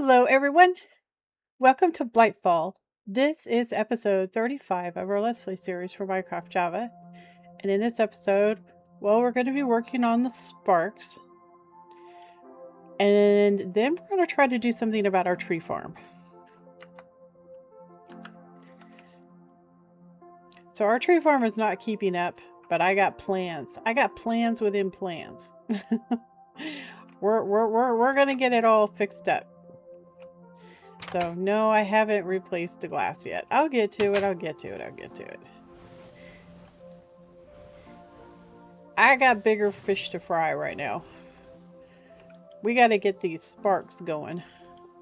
Hello, everyone. Welcome to Blightfall. This is episode 35 of our Let's Play series for Minecraft Java. And in this episode, well, we're going to be working on the sparks. And then we're going to try to do something about our tree farm. So our tree farm is not keeping up, but I got plans. I got plans within plans. We're going to get it all fixed up. So, no, I haven't replaced the glass yet. I'll get to it, I'll get to it. I got bigger fish to fry right now. We got to get these sparks going.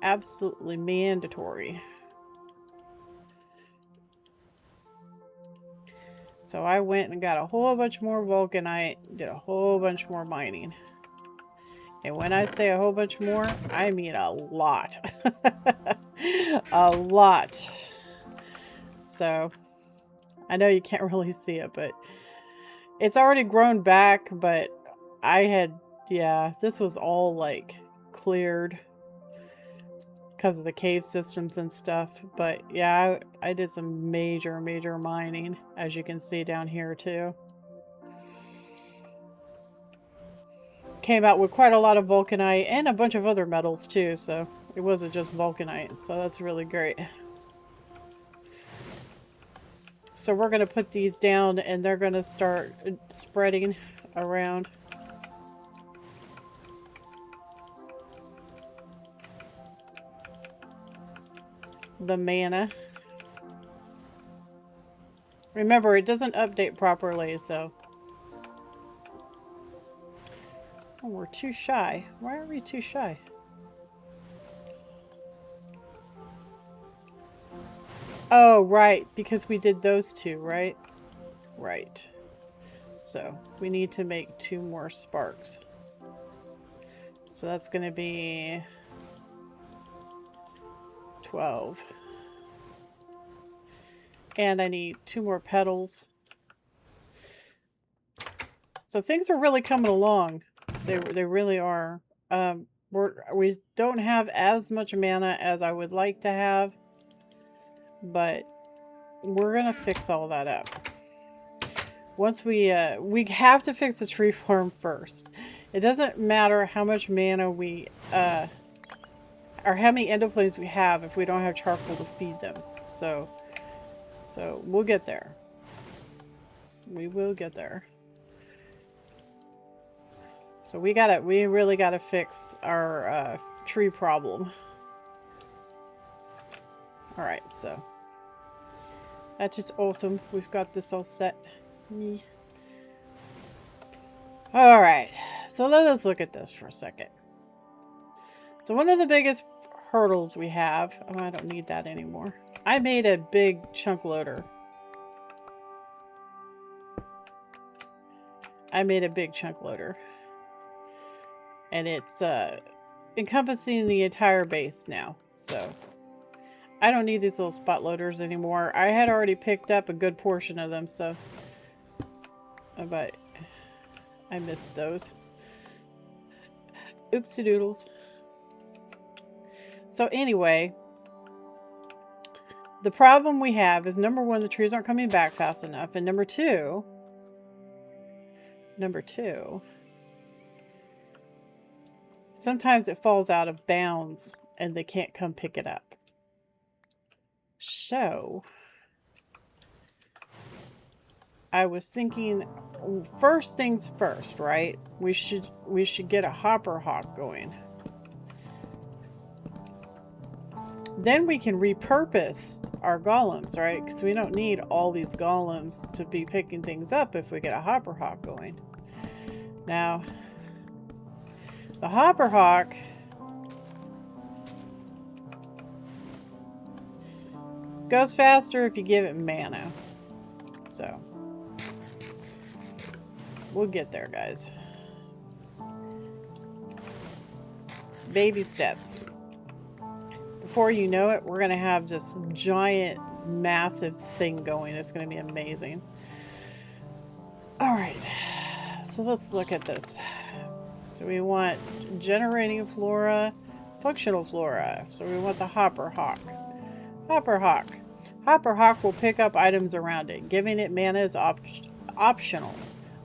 Absolutely mandatory. So I went and got a whole bunch more vulcanite, did a whole bunch more mining. And when I say a whole bunch more, I mean a lot. A lot. So, I know you can't really see it, but it's already grown back, but I had, yeah, this was all like cleared because of the cave systems and stuff. But yeah, I did some major mining, as you can see down here too. Came out with quite a lot of vulcanite and a bunch of other metals too, so it wasn't just vulcanite, so that's really great. So we're going to put these down and they're going to start spreading around. The mana. Remember, it doesn't update properly, so... Oh, we're too shy. Why are we too shy? Oh, right. Because we did those two, right? Right. So, we need to make 2 more sparks. So that's going to be 12. And I need 2 more petals. So things are really coming along. They really are. We don't have as much mana as I would like to have, but we're gonna fix all that up. Once we have to fix the tree farm first. It doesn't matter how much mana we or how many endoflames we have if we don't have charcoal to feed them. So we'll get there. We will get there. So we really gotta fix our tree problem. Alright, so that's just awesome. We've got this all set. Alright, so let us look at this for a second. So one of the biggest hurdles we have, oh, I don't need that anymore. I made a big chunk loader. And it's encompassing the entire base now. So I don't need these little spot loaders anymore. I had already picked up a good portion of them, so but I missed those. Oopsie doodles. So anyway, the problem we have is, number 1, the trees aren't coming back fast enough, and number two, sometimes it falls out of bounds and they can't come pick it up. So I was thinking, first things first, right? We should get a Hopperhock going. Then we can repurpose our golems, right? Because we don't need all these golems to be picking things up if we get a Hopperhock going. Now, the Hopperhock goes faster if you give it mana. So, we'll get there, guys. Baby steps. Before you know it, we're going to have this giant, massive thing going. It's going to be amazing. Alright, so let's look at this. So we want generating Flora, functional flora. So we want the Hopperhock. Hopperhock. Hopperhock will pick up items around it. Giving it mana is optional,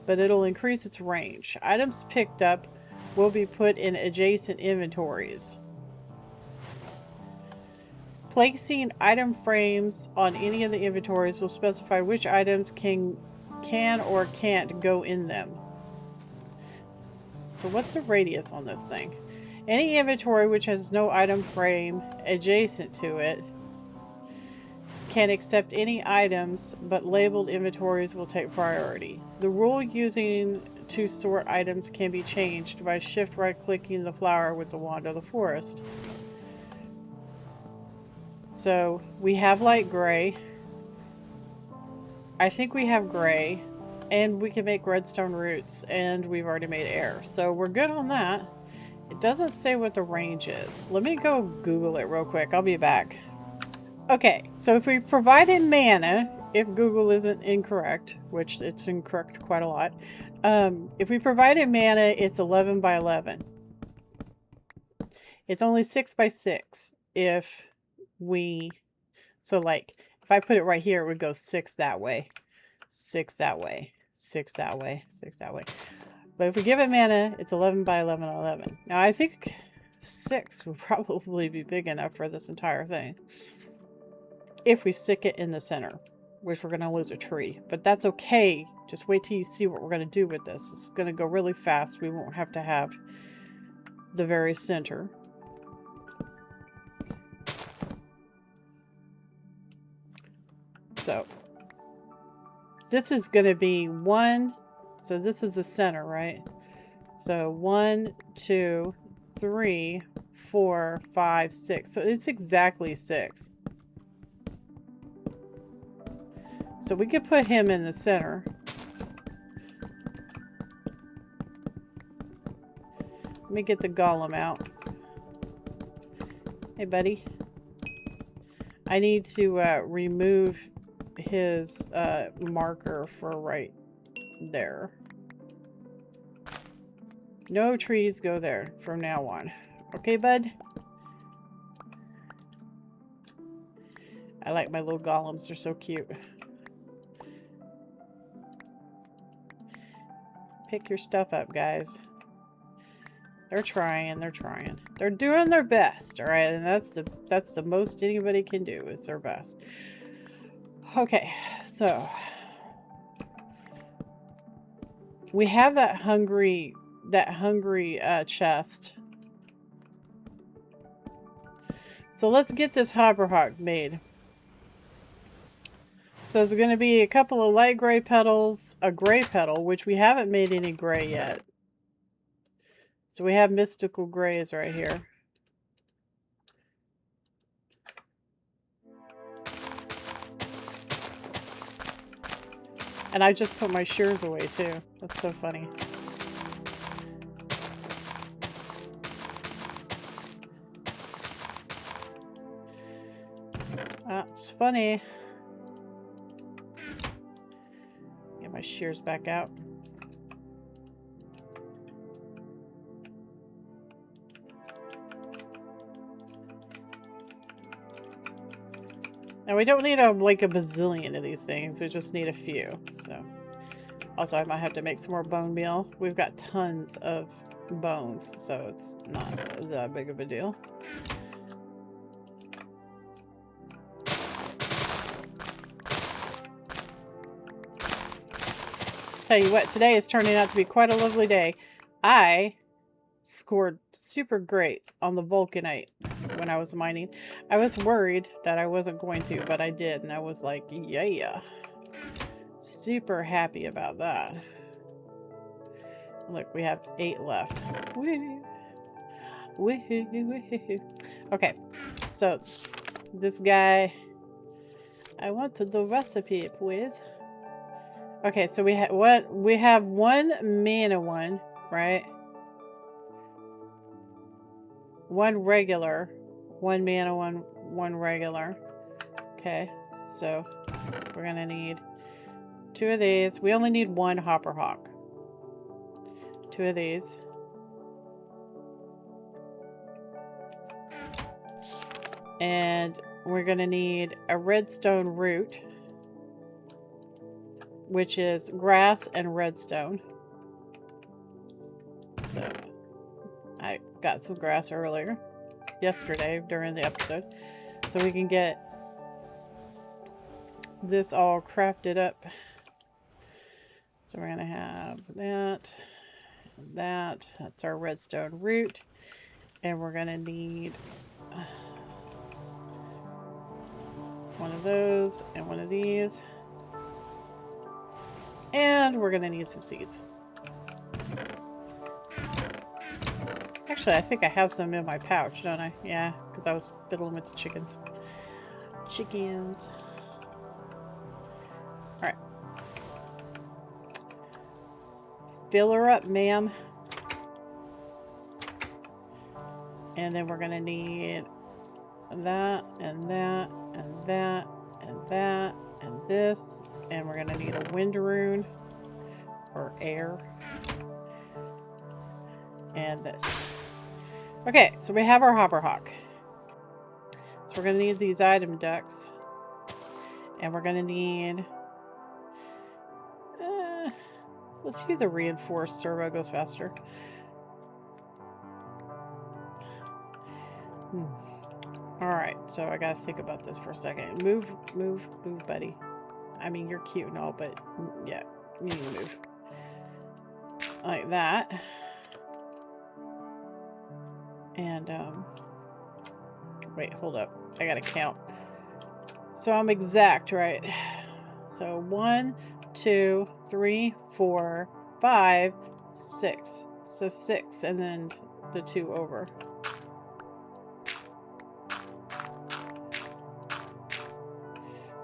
but it'll increase its range. Items picked up will be put in adjacent inventories. Placing item frames on any of the inventories will specify which items can or can't go in them. So what's the radius on this thing? Any inventory which has no item frame adjacent to it can accept any items, but labeled inventories will take priority. The rule using to sort items can be changed by shift right clicking the flower with the wand of the forest. So we have light gray. I think we have gray, and we can make redstone roots, and we've already made air. So we're good on that. It doesn't say what the range is. Let me go Google it real quick. I'll be back. Okay, so if we provided mana, if Google isn't incorrect, which it's incorrect quite a lot, if we provided mana, it's 11 by 11. It's only 6 by 6 if we... So, like, if I put it right here, it would go 6 that way, 6 that way, 6 that way, 6 that way. But if we give it mana, it's 11 by 11, 11. Now, I think 6 would probably be big enough for this entire thing. If we stick it in the center, which we're going to lose a tree. But that's okay. Just wait till you see what we're going to do with this. It's going to go really fast. We won't have to have the very center. So, this is going to be 1. So this is the center, right? So 1, 2, 3, 4, 5, 6. So it's exactly 6. So we could put him in the center. Let me get the golem out. Hey, buddy. I need to remove his marker for right there. No trees go there from now on. Okay, bud? I like my little golems. They're so cute. Pick your stuff up, guys. They're trying. They're trying. They're doing their best, all right? And that's the most anybody can do is their best. Okay, so we have that hungry chest. So let's get this Hopperhock made. So there's going to be a couple of light gray petals, a gray petal, which we haven't made any gray yet. So we have mystical grays right here. And I just put my shears away too. That's so funny. It's funny. Get my shears back out. Now we don't need like a bazillion of these things. We just need a few. So, also I might have to make some more bone meal. We've got tons of bones, so it's not that big of a deal. Tell you what, today is turning out to be quite a lovely day. I scored super great on the vulcanite when I was mining. I was worried that I wasn't going to, but I did, and I was like, yeah. Super happy about that. Look, we have 8 left. Woohoo! Woohoo! Woohoo! Okay, so this guy, I wanted the recipe, please. Okay, so we have one mana one, right? One regular, one mana one regular. Okay, so we're gonna need 2 of these. We only need 1 Hopperhock. 2 of these. And we're going to need a redstone root, which is grass and redstone. So I got some grass yesterday during the episode. So we can get this all crafted up. So we're going to have that, that's our redstone root. And we're going to need one of those and one of these. And we're going to need some seeds. Actually, I think I have some in my pouch, don't I? Yeah, because I was fiddling with the chickens. Alright. Fill her up, ma'am. And then we're going to need that, and that, and that, and that, and this. And we're going to need a wind rune, or air. And this. Okay, so we have our Hopperhock. So we're going to need these item ducts. And we're going to need... let's use the reinforced servo, goes faster. Alright, so I gotta think about this for a second. Move, buddy. I mean, you're cute and all, but yeah, you need to move. Like that. And, wait, hold up. I gotta count. So I'm exact, right? So 1, 2, 3, 4, 5, 6. So 6, and then the 2 over.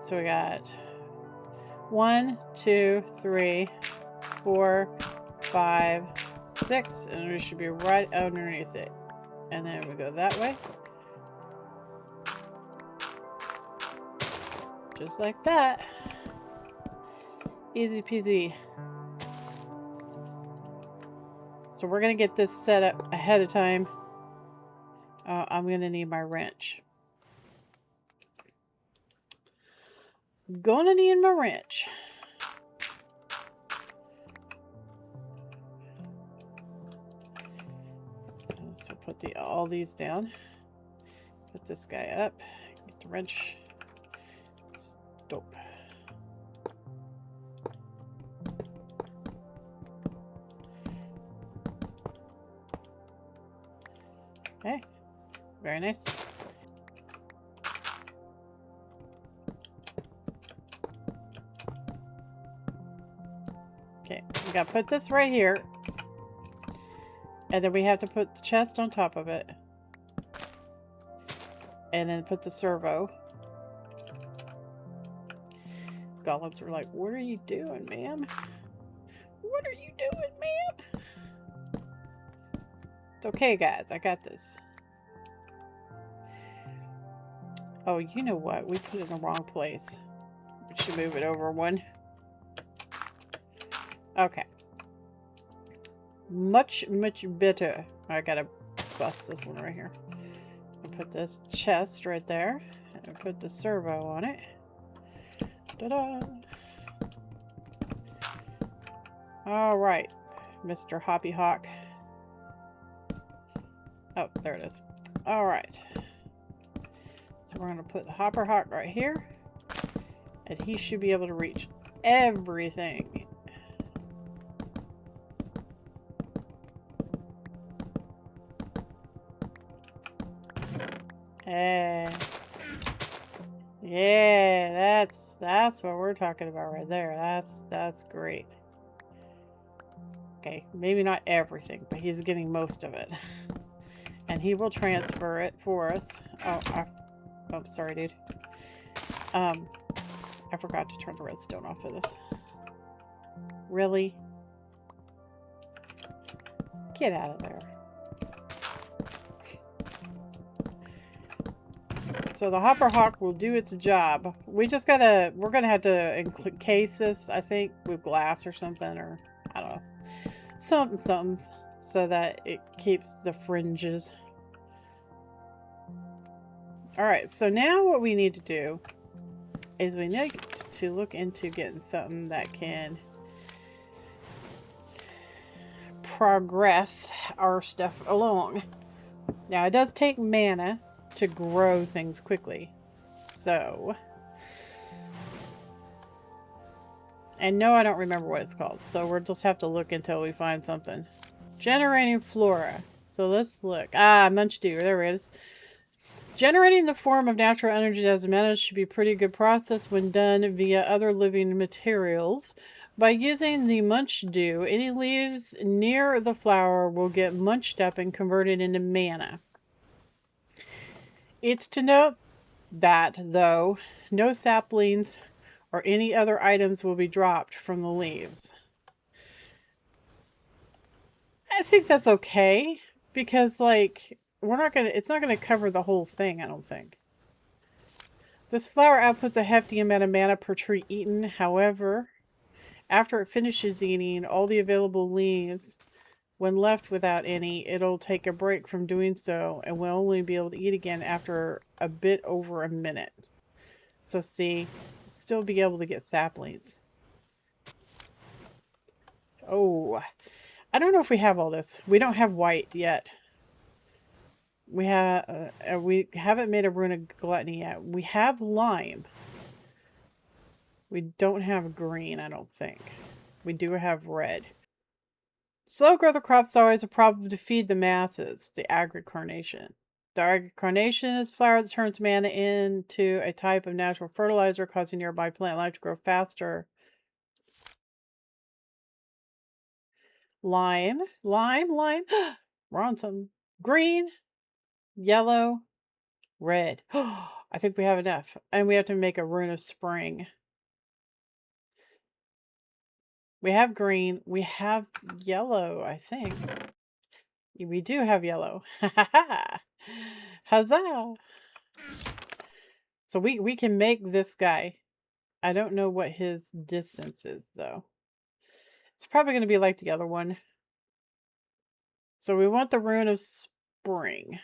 So we got 1, 2, 3, 4, 5, 6, and we should be right underneath it. And then we go that way. Just like that. Easy peasy. So we're going to get this set up ahead of time. I'm going to need my wrench. Gonna need my wrench. So put all these down. Put this guy up. Get the wrench. Stop. Okay. Very nice. Okay, we gotta put this right here. And then we have to put the chest on top of it. And then put the servo. Golems are like, what are you doing, ma'am? What are you doing, ma'am? It's okay, guys. I got this. Oh, you know what? We put it in the wrong place. We should move it over one. Okay. Much better. I gotta bust this one right here. I'll put this chest right there. And put the servo on it. Ta-da! Alright, Mr. Hopperhock. Oh, there it is. Alright. So we're going to put the Hopperhock right here. And he should be able to reach everything. Yeah, that's what we're talking about right there. That's great. Okay, maybe not everything, but he's getting most of it. And he will transfer it for us. Oh, sorry, dude. I forgot to turn the redstone off of this. Really? Get out of there. So the Hopperhock will do its job. We're gonna have to encase this, I think, with glass or something, or I don't know. Something, so that it keeps the fringes. Alright, so now what we need to do is we need to look into getting something that can progress our stuff along. Now, it does take mana to grow things quickly. So... And no, I don't remember what it's called. So we'll just have to look until we find something. Generating Flora. So let's look. Ah, Munchdew. There it is. Generating the form of natural energy as mana should be a pretty good process when done via other living materials. By using the Munchdew, any leaves near the flower will get munched up and converted into mana. It's to note that, though, no saplings or any other items will be dropped from the leaves. I think that's okay, because, like, it's not gonna cover the whole thing, I don't think. This flower outputs a hefty amount of mana per tree eaten. However, after it finishes eating all the available leaves, when left without any, it'll take a break from doing so and will only be able to eat again after a bit over a minute. So see, still be able to get saplings. Oh, I don't know if we have all this. We don't have white yet. We haven't made a rune of gluttony yet. We have lime. We don't have green, I don't think. We do have red. Slow growth of crops is always a problem to feed the masses. The Agricarnation. The Agricarnation is flower that turns mana into a type of natural fertilizer, causing nearby plant life to grow faster. Lime. Lime. We're on some. Green. Yellow. Red. I think we have enough. And we have to make a rune of spring. We have green. We have yellow, I think. We do have yellow. Huzzah! So we can make this guy. I don't know what his distance is, though. It's probably going to be like the other one. So we want the rune of spring.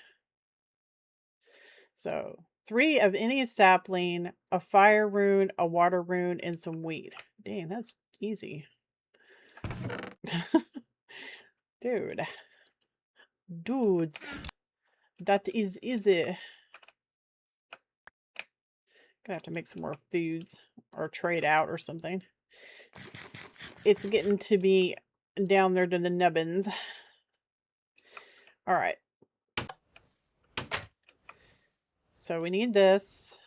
So 3 of any sapling, a fire rune, a water rune, and some wheat. Dang, that's easy. Dudes, that is easy. Gonna have to make some more foods or trade out or something. It's getting to be down there to the nubbins. All right. So we need this.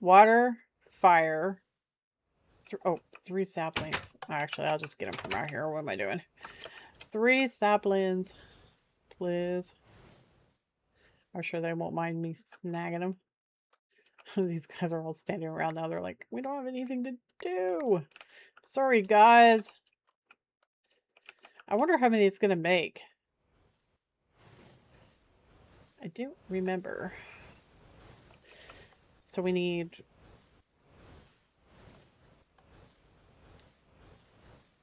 Water, fire. 3 saplings. Actually, I'll just get them from out here. What am I doing? 3 saplings, please. I'm sure they won't mind me snagging them. These guys are all standing around now. They're like, we don't have anything to do. Sorry, guys. I wonder how many it's going to make. I don't remember. So we need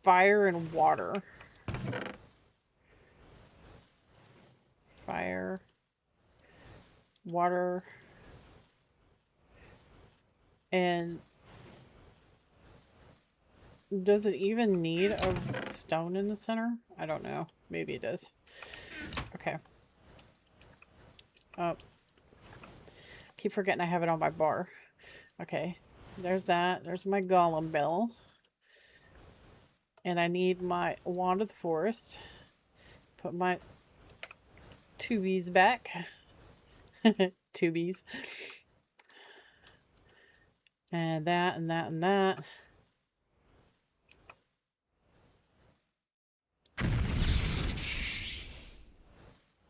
fire and water. Fire. Water. And does it even need a stone in the center? I don't know. Maybe it does. Okay. Oh. Keep forgetting I have it on my bar. Okay. There's that. There's my golem bell. And I need my wand of the forest. Put my tubies back. Tubies. And that and that and that.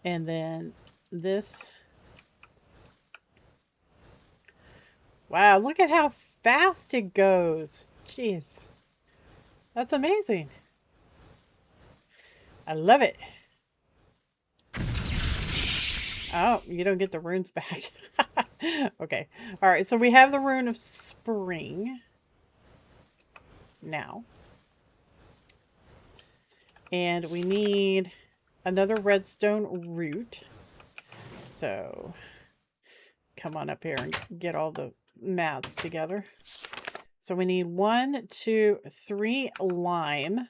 And then this. Wow, look at how fast it goes. Jeez. That's amazing. I love it. Oh, you don't get the runes back. Okay. All right, so we have the rune of spring. Now. And we need another redstone root. So come on up here and get all the mats together. So we need 1, 2, 3 lime.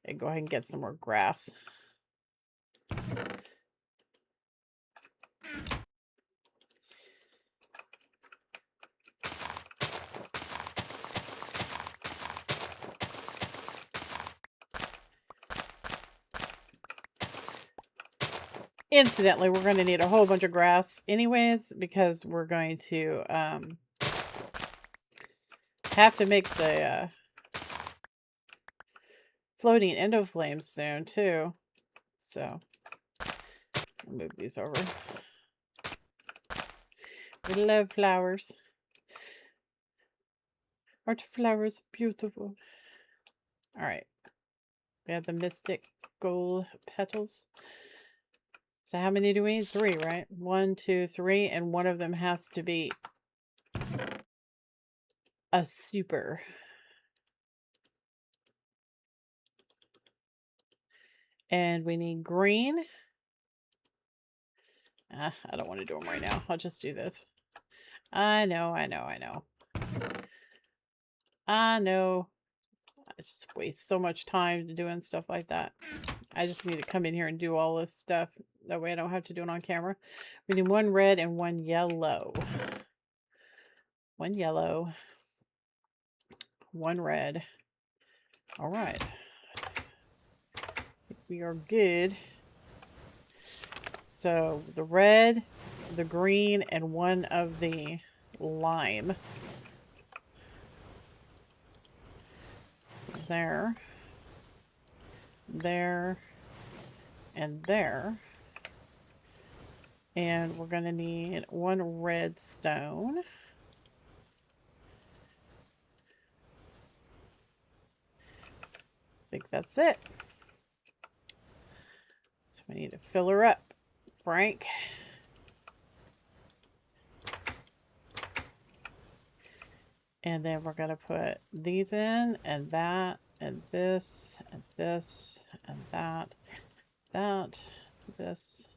And go ahead and get some more grass. Incidentally, we're going to need a whole bunch of grass anyways, because we're going to have to make the floating endo flames soon too. So I'll move these over. We love flowers. Aren't flowers beautiful? All right. We have the mystic gold petals. So how many do we need? 3, right? 1, 2, 3, and one of them has to be a super. And we need green. I don't want to do them right now. I'll just do this. I know. I just waste so much time doing stuff like that. I just need to come in here and do all this stuff. That way I don't have to do it on camera. We need 1 red and 1 yellow. 1 yellow. 1 red. All right. I think we are good. So the red, the green, and 1 of the lime. There. There. And there. And we're going to need 1 redstone. I think that's it. So we need to fill her up, Frank. And then we're going to put these in, and that, and this, and this, and that, this.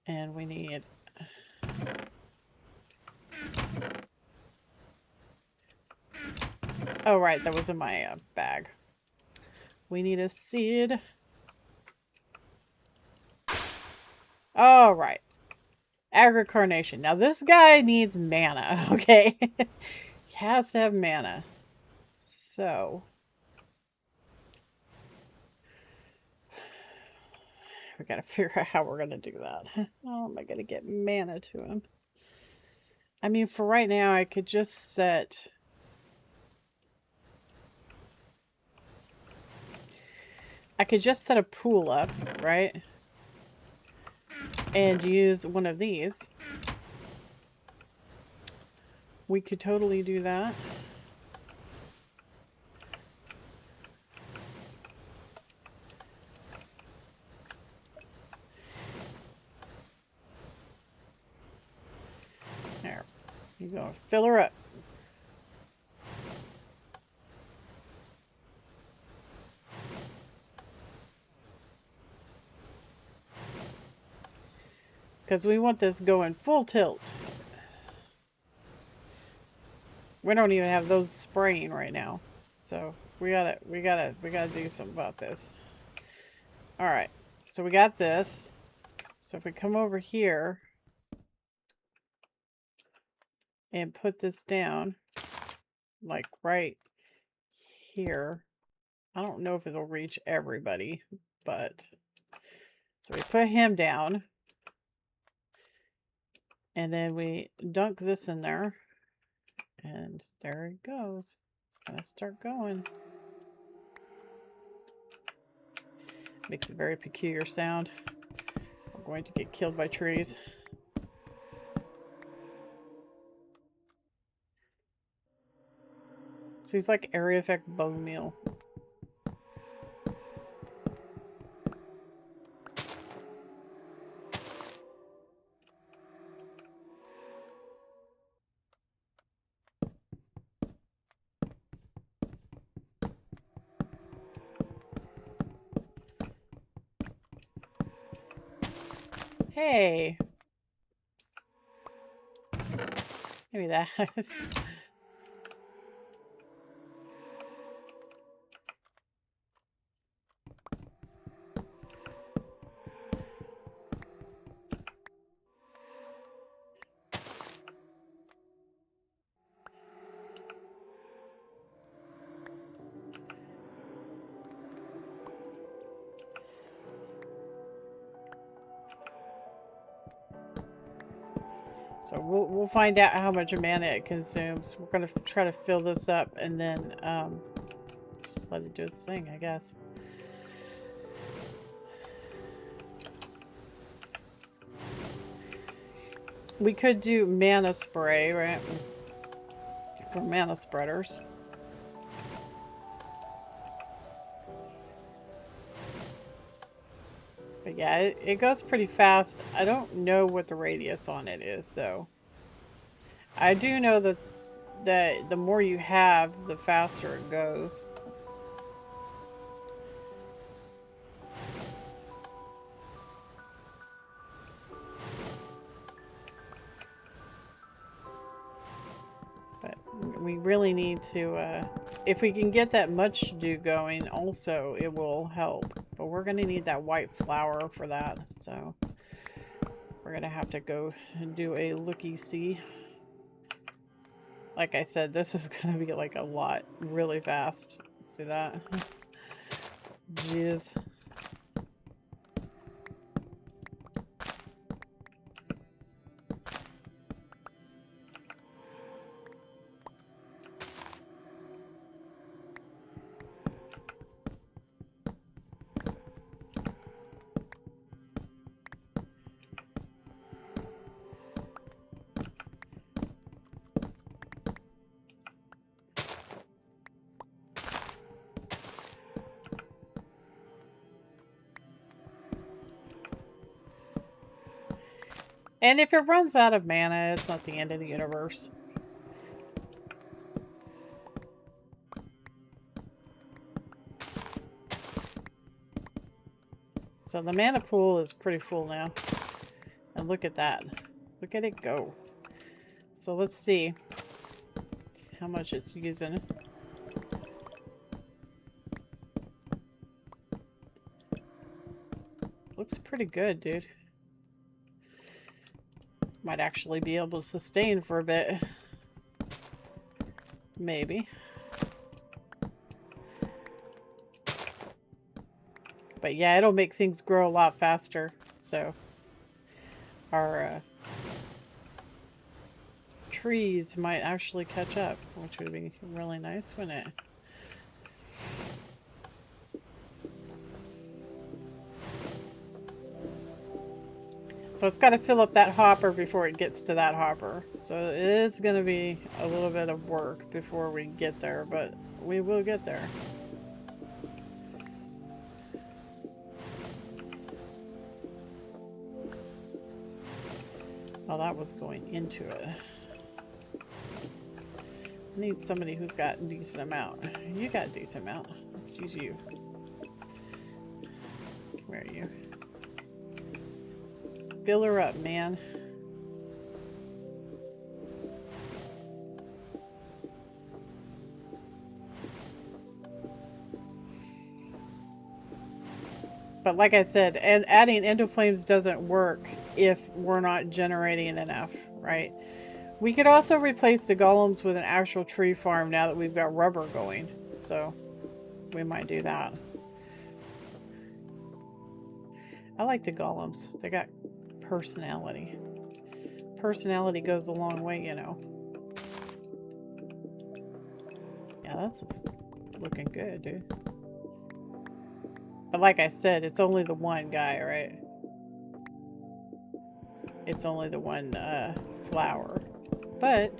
And we need... Oh, right, that was in my bag. We need a seed. All right. Agricarnation. Now, this guy needs mana, okay? He has to have mana. So... we gotta figure out how we're gonna do that. How am I gonna get mana to him? I mean, for right now, I could just set... a pool up, right? And use one of these. We could totally do that. There. You go. Fill her up. Because we want this going full tilt. We don't even have those spraying right now. So we gotta do something about this. Alright. So we got this. So if we come over here and put this down, like right here. I don't know if it'll reach everybody, but... So we put him down. And then we dunk this in there. And there it goes. It's gonna start going. Makes a very peculiar sound. I'm going to get killed by trees. She's like area effect bone meal. Hey. Maybe that. So we'll find out how much mana it consumes. We're gonna try to fill this up and then just let it do its thing, I guess. We could do mana spray, right? For mana spreaders. But yeah, it goes pretty fast. I don't know what the radius on it is, so I do know that the more you have, the faster it goes. But we really need to, if we can get that Munchdew going, also it will help. But we're going to need that white flower for that, so we're going to have to go and do a looky-see. Like I said, this is going to be like a lot really fast. See that? Jeez. And if it runs out of mana, it's not the end of the universe. So the mana pool is pretty full now. And look at that. Look at it go. So let's see how much it's using. Looks pretty good, dude. Might actually be able to sustain for a bit. Maybe. But yeah, it'll make things grow a lot faster. So our trees might actually catch up, which would be really nice, wouldn't it? So it's got to fill up that hopper before it gets to that hopper. So it is going to be a little bit of work before we get there, but we will get there. Oh, that was going into it. I need somebody who's got a decent amount. You got a decent amount. Let's use you. Where are you? Fill her up, man. But like I said, and adding endoflames doesn't work if we're not generating enough, right? We could also replace the golems with an actual tree farm now that we've got rubber going. So we might do that. I like the golems. They got personality. Personality goes a long way, you know. Yeah, that's looking good, dude. But like I said, it's only the one guy, right? It's only the one flower. But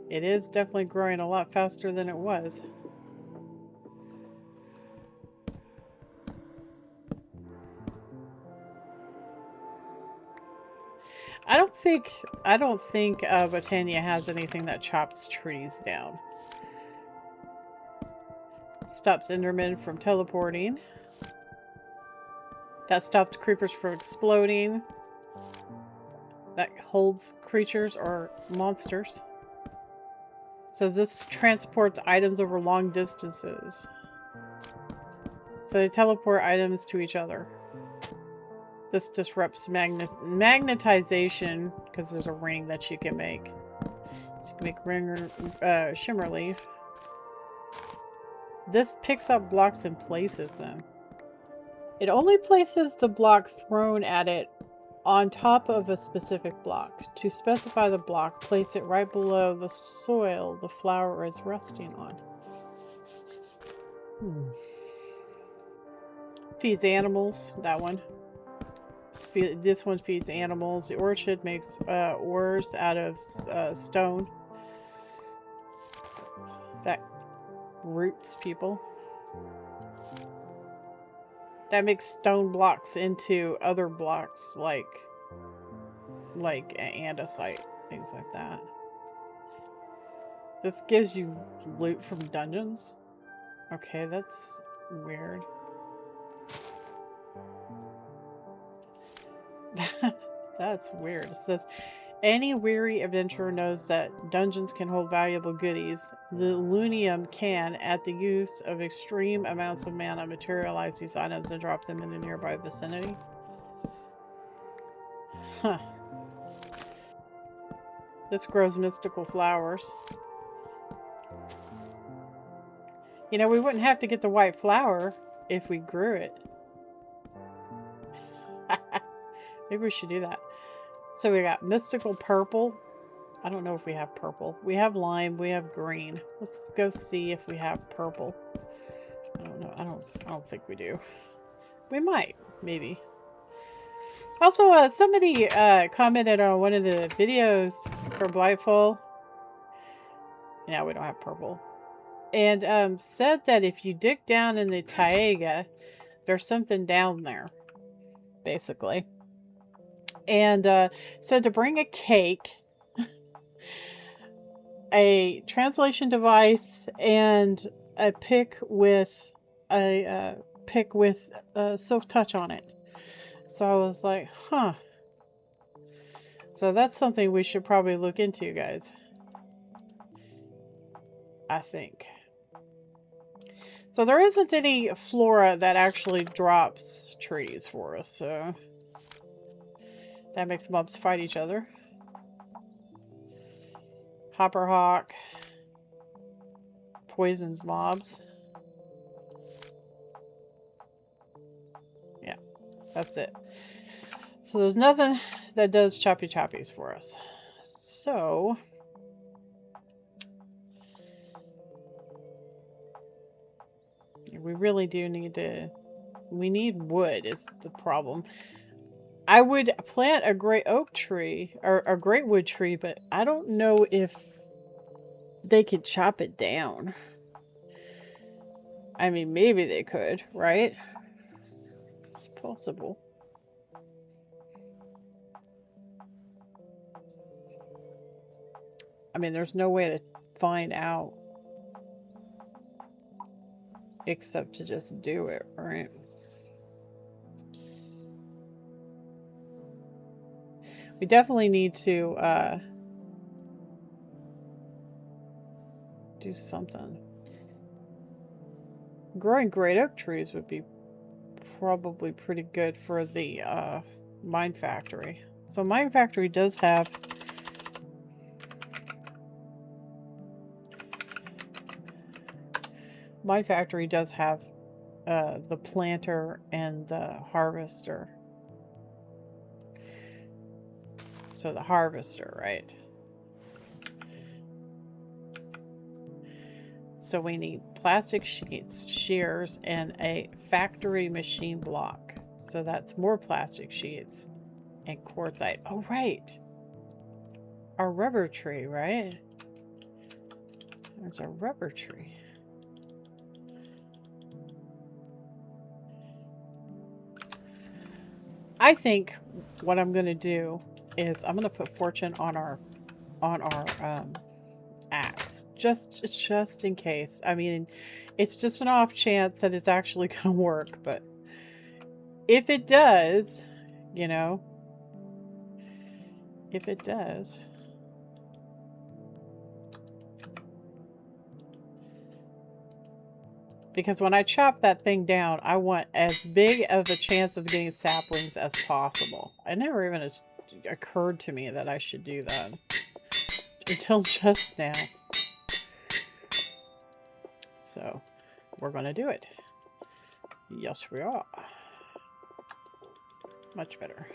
it is definitely growing a lot faster than it was. I don't think Botania has anything that chops trees down. Stops Endermen from teleporting. That stops creepers from exploding. That holds creatures or monsters. Says this transports items over long distances. So they teleport items to each other. This disrupts magnetization because there's a ring that you can make. So you can make shimmer leaf. This picks up blocks and places them. It only places the block thrown at it on top of a specific block. To specify the block, place it right below the soil the flower is resting on. Feeds animals, that one. This one feeds animals. The orchid makes ores out of stone. That roots people. That makes stone blocks into other blocks like andesite, things like that. This gives you loot from dungeons. Okay, that's weird. That's weird. It says, any weary adventurer knows that dungeons can hold valuable goodies. The Lunium can, at the use of extreme amounts of mana, materialize these items and drop them in the nearby vicinity. Huh. This grows mystical flowers. You know, we wouldn't have to get the white flower if we grew it. Maybe we should do that. So we got mystical purple. I don't know if we have purple. We have lime. We have green. Let's go see if we have purple. I don't know. I don't think we do. We might. Maybe. Also, somebody commented on one of the videos for Blightfall. Yeah, we don't have purple. And said that if you dig down in the taiga, there's something down there. Basically. And said to bring a cake, a translation device, and a pick with silk touch on it. So I was like, huh. So that's something we should probably look into, guys. I think. So there isn't any Flora that actually drops trees for us, so that makes mobs fight each other. Hopperhock poisons mobs. Yeah, that's it. So there's nothing that does choppy choppies for us. So we really do need to... We need wood is the problem. I would plant a great oak tree, or a great wood tree, but I don't know if they could chop it down. I mean, maybe they could, right? It's possible. I mean, there's no way to find out except to just do it, right? We definitely need to do something. Growing great oak trees would be probably pretty good for the mine factory. So mine factory does have... My factory does have the planter and the harvester. So the harvester, right? So we need plastic sheets, shears, and a factory machine block. So that's more plastic sheets and quartzite. Oh, right. Our rubber tree, right? There's a rubber tree. I think what I'm going to do is I'm going to put fortune on our axe, just in case. I mean, it's just an off chance that it's actually going to work, but if it does, you know, if it does. Because when I chop that thing down, I want as big of a chance of getting saplings as possible. It never even occurred to me that I should do that. Until just now. So, we're going to do it. Yes, we are. Much better.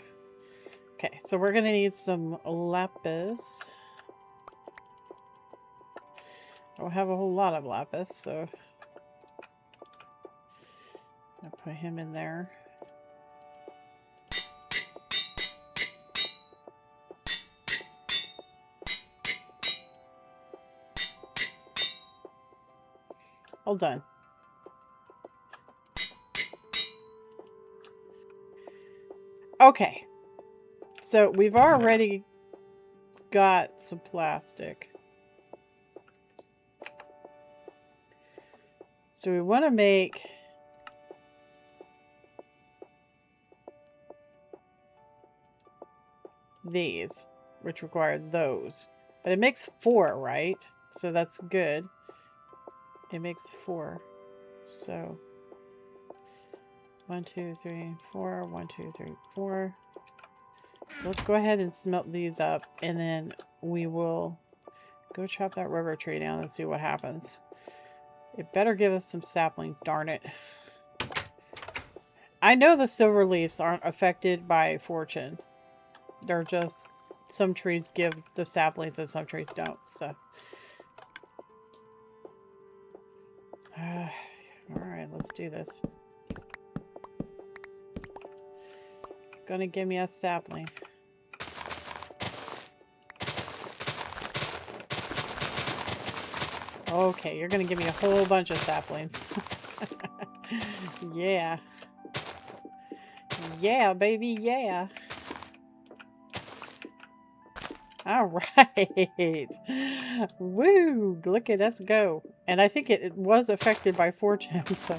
Okay, so we're going to need some lapis. I don't have a whole lot of lapis, so I'll put him in there. All done. Okay. So we've already got some plastic. So we want to make these, which require those. But it makes 4, right? So that's good. It makes 4. So 1, 2, 3, 4. 1, 2, 3, 4. So let's go ahead and smelt these up, and then we will go chop that rubber tree down and see what happens. It better give us some saplings, darn it. I know the silver leaves aren't affected by fortune. They're just, some trees give the saplings and some trees don't, so. Alright, let's do this. Gonna give me a sapling. Okay, you're gonna give me a whole bunch of saplings. Yeah. Yeah, baby, yeah. All right. Woo! Look at us go. And I think it was affected by fortune, so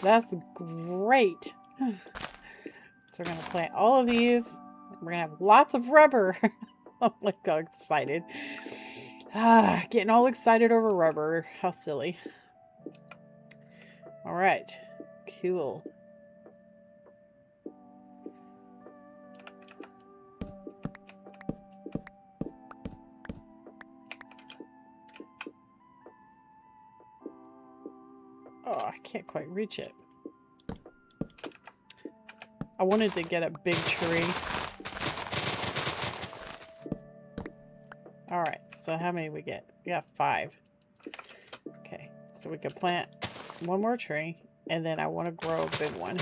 that's great. So we're going to plant all of these. We're going to have lots of rubber. I'm like all excited. Getting all excited over rubber. How silly. All right. Cool. Oh, I can't quite reach it. I wanted to get a big tree. Alright, so how many we get? We got 5. Okay, so we can plant one more tree, and then I want to grow a big one.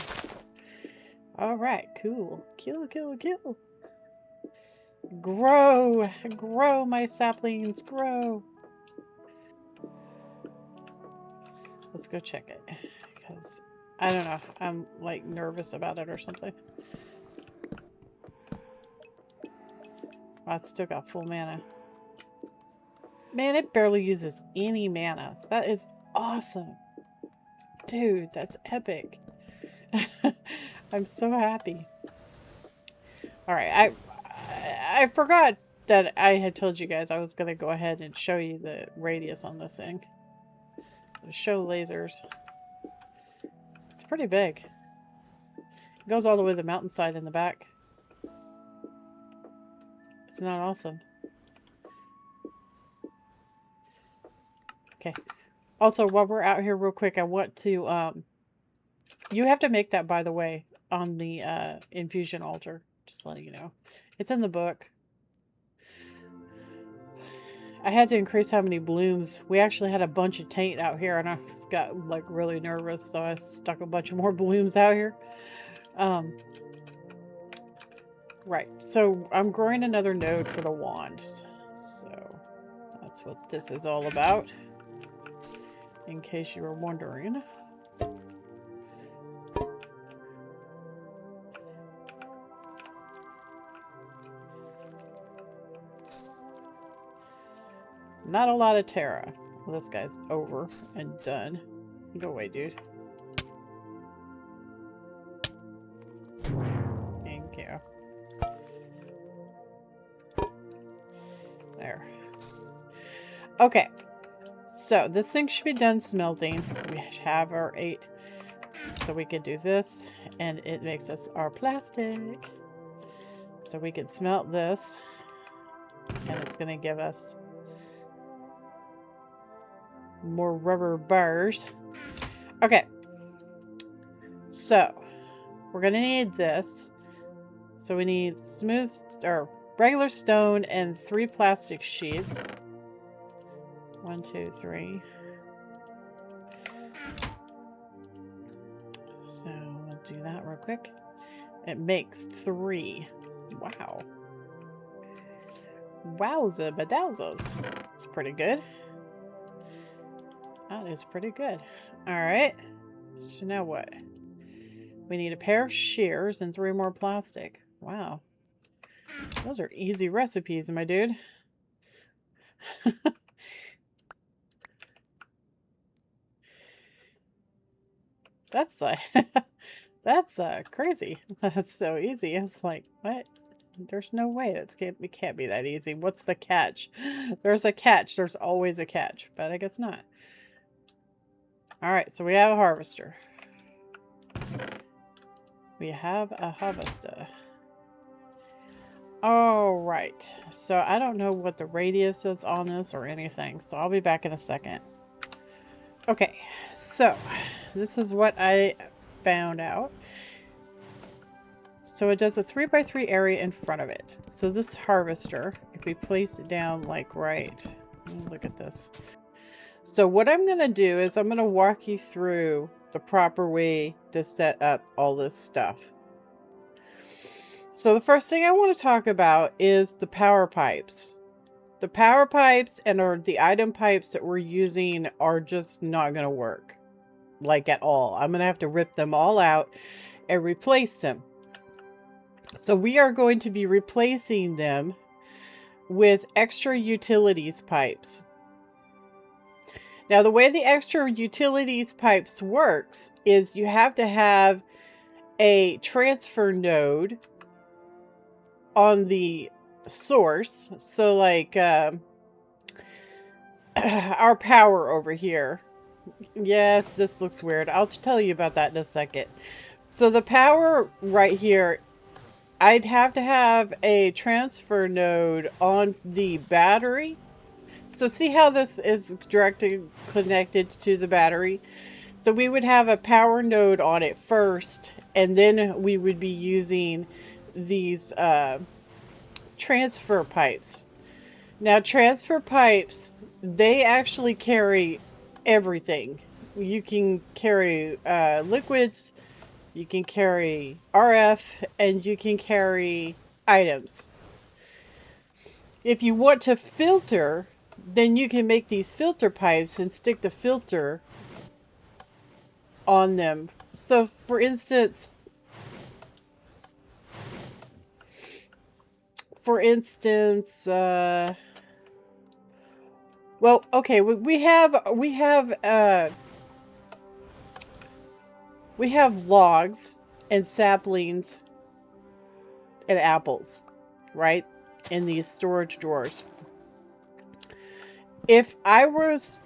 Alright, cool. Kill. Grow! Grow, my saplings, grow! Let's go check it, because I don't know, I'm like nervous about it or something. I still got full mana. Man, it barely uses any mana. That is awesome. Dude, that's epic. I'm so happy. Alright, I forgot that I had told you guys I was going to go ahead and show you the radius on this thing. Show lasers. It's pretty big. It goes all the way to the mountainside in the back. It's not awesome. Okay. Also, while we're out here real quick, I want to, you have to make that, by the way, on the infusion altar. Just letting you know. It's in the book. I had to increase how many blooms. We actually had a bunch of taint out here, and I got like really nervous, so I stuck a bunch of more blooms out here. Right, so I'm growing another node for the wands. So that's what this is all about, in case you were wondering. Not a lot of Terra. Well, this guy's over and done. Go away, dude. Thank you. There. Okay. So this thing should be done smelting. We have our 8. So we can do this, and it makes us our plastic. So we can smelt this, and it's going to give us more rubber bars. Okay. So we're going to need this. So we need smooth or regular stone and 3 plastic sheets. 1, 2, 3. So we'll do that real quick. It makes 3. Wow. Wowza badowzas. That's pretty good. That is pretty good. Alright. So now what? We need a pair of shears and 3 more plastic. Wow. Those are easy recipes, my dude. That's like, that's crazy. That's so easy. It's like, what? There's no way. It can't be that easy. What's the catch? There's a catch. There's always a catch, but I guess not. Alright, so we have a harvester. We have a harvester. Alright, so I don't know what the radius is on this or anything, so I'll be back in a second. Okay, so this is what I found out. So it does a 3x3 area in front of it. So this harvester, if we place it down like right, look at this. So what I'm going to do is I'm going to walk you through the proper way to set up all this stuff. So the first thing I want to talk about is the power pipes. The power pipes and the item pipes that we're using are just not going to work. Like at all. I'm going to have to rip them all out and replace them. So we are going to be replacing them with extra utilities pipes. Now the way the extra utilities pipes works is you have to have a transfer node on the source. So like our power over here. Yes, this looks weird. I'll tell you about that in a second. So the power right here, I'd have to have a transfer node on the battery. So see how this is directly connected to the battery? So we would have a power node on it first, and then we would be using these transfer pipes. Now transfer pipes, they actually carry everything. You can carry liquids, you can carry RF, and you can carry items. If you want to filter, then you can make these filter pipes and stick the filter on them. So for instance, well, okay, we have logs and saplings and apples, right? In these storage drawers. If I was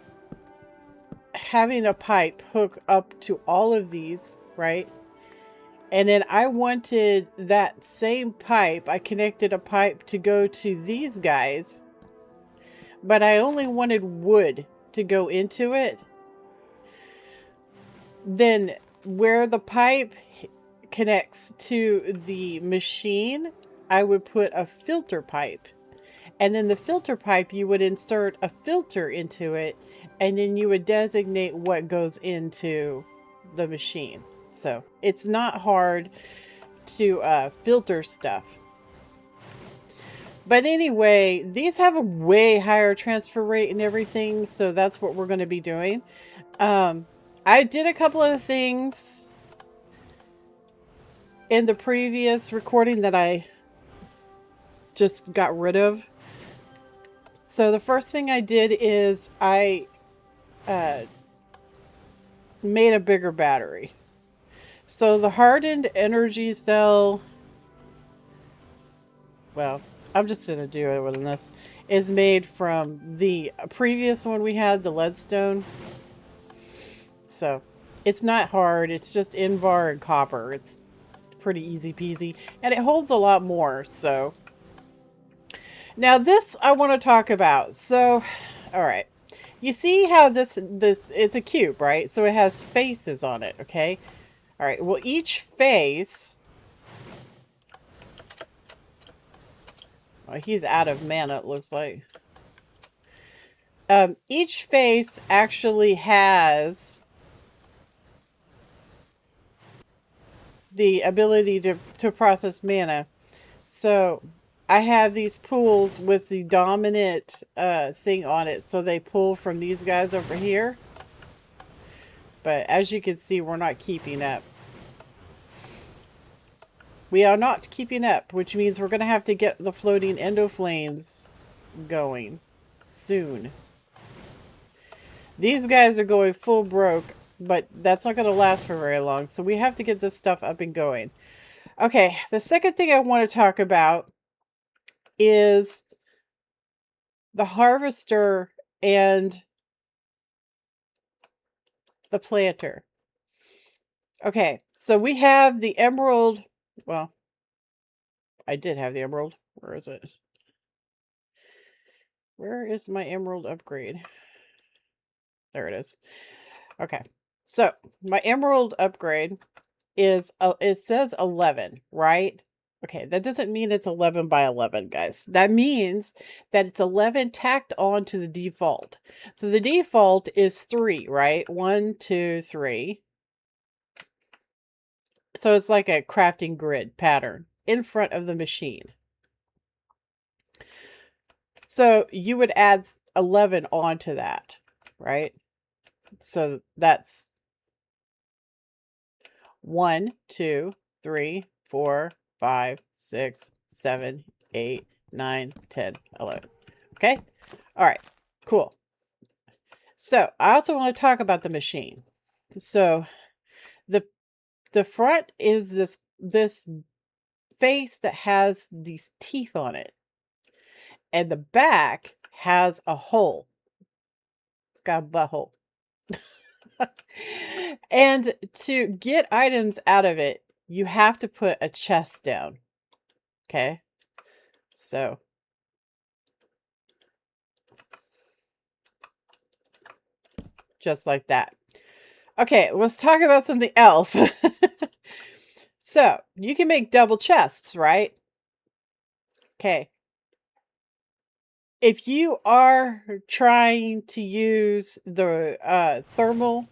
having a pipe hook up to all of these, right? And then I wanted that same pipe, I connected a pipe to go to these guys, but I only wanted wood to go into it. Then where the pipe connects to the machine, I would put a filter pipe. And then the filter pipe, you would insert a filter into it, and then you would designate what goes into the machine. So it's not hard to filter stuff. But anyway, these have a way higher transfer rate and everything, so that's what we're going to be doing. I did a couple of things in the previous recording that I just got rid of. So the first thing I did is I made a bigger battery. So the hardened energy cell, well, I'm just going to do it with this, is made from the previous one we had, the leadstone. So it's not hard. It's just Invar and copper. It's pretty easy peasy. And it holds a lot more. So now this I want to talk about. So, all right. You see how this, it's a cube, right? So it has faces on it, okay? All right. Well, each face... Well, he's out of mana, it looks like. Each face actually has the ability to process mana. So I have these pools with the dominant thing on it. So they pull from these guys over here. But as you can see, we're not keeping up. We are not keeping up, which means we're going to have to get the floating endoflames going soon. These guys are going full broke, but that's not going to last for very long. So we have to get this stuff up and going. Okay, the second thing I want to talk about is the harvester and the planter. Okay, so we have the emerald. Well, I did have the emerald. Where is it? Where is my emerald upgrade? There it is. Okay, so my emerald upgrade is, it says 11, right? Okay, that doesn't mean it's 11 by 11, guys. That means that it's 11 tacked on to the default. So the default is 3, right? 1, 2, 3. So it's like a crafting grid pattern in front of the machine. So you would add 11 onto that, right? So that's 1, 2, 3, 4, 5, 6, 7, 8, 9, 10, 11. Okay? All right. Cool. So I also want to talk about the machine. So the front is this face that has these teeth on it. And the back has a hole. It's got a butthole. And to get items out of it, you have to put a chest down. Okay? So just like that. Okay, let's talk about something else. So, you can make double chests, right? Okay. If you are trying to use the thermal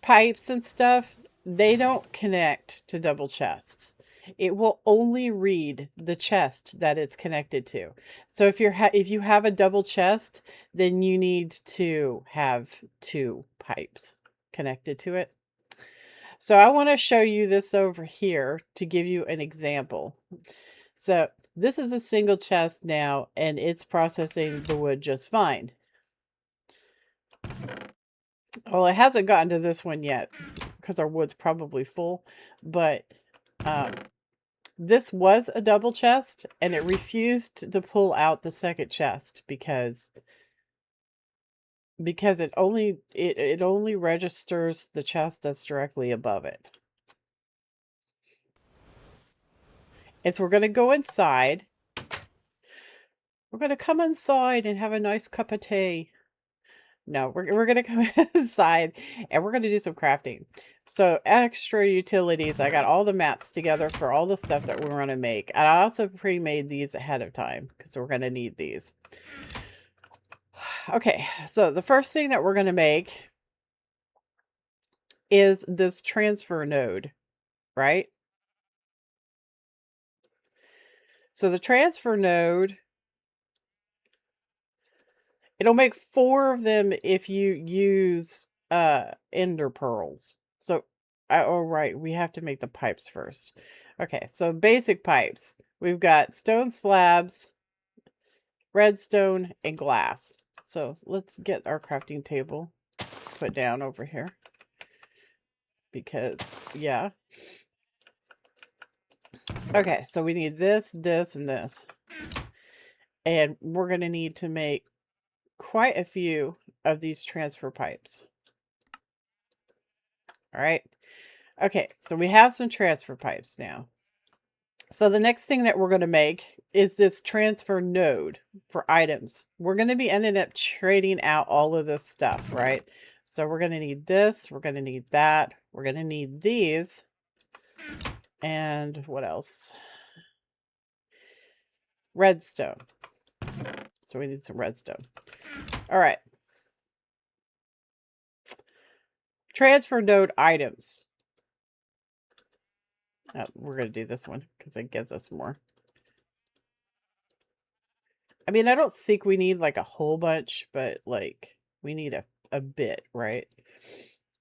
pipes and stuff, they don't connect to double chests. It will only read the chest that it's connected to. So if you have a double chest, then you need to have 2 pipes connected to it. So I want to show you this over here to give you an example. So this is a single chest now, and it's processing the wood just fine. Well, it hasn't gotten to this one yet because our wood's probably full, but this was a double chest, and it refused to pull out the second chest because it only registers the chest that's directly above it. And so we're going to go inside. We're going to come inside and have a nice cup of tea. No, we're going to come inside and we're going to do some crafting. So extra utilities, I got all the mats together for all the stuff that we're going to make. And I also pre-made these ahead of time because we're going to need these. Okay, so the first thing that we're going to make is this transfer node, right? So the transfer node, it'll make 4 of them if you use ender pearls. So, oh right, we have to make the pipes first. Okay, so basic pipes. We've got stone slabs, redstone, and glass. So let's get our crafting table put down over here. Because, yeah. Okay, so we need this, this, and this. And we're going to need to make quite a few of these transfer pipes. All right. Okay, so we have some transfer pipes now. So the next thing that we're going to make is this transfer node for items. We're going to be ending up trading out all of this stuff, right? So we're going to need this. We're going to need that. We're going to need these. And what else? Redstone. So we need some redstone. All right. Transfer node items. We're going to do this one because it gives us more. I mean, I don't think we need like a whole bunch, but like we need a bit, right?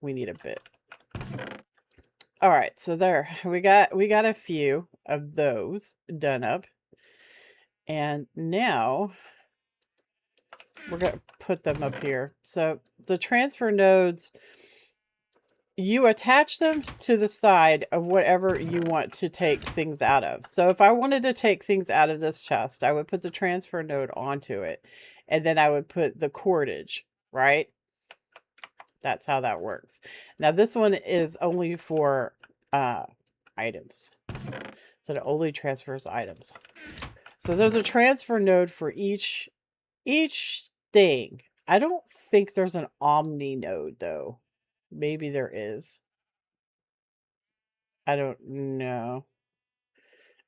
We need a bit. All right, so there we got a few of those done up. And now we're going to put them up here. So the transfer nodes, you attach them to the side of whatever you want to take things out of. So if I wanted to take things out of this chest, I would put the transfer node onto it. And then I would put the cordage, right? That's how that works. Now this one is only for items. So it only transfers items. So there's a transfer node for each thing. I don't think there's an omni node though. Maybe there is. I don't know.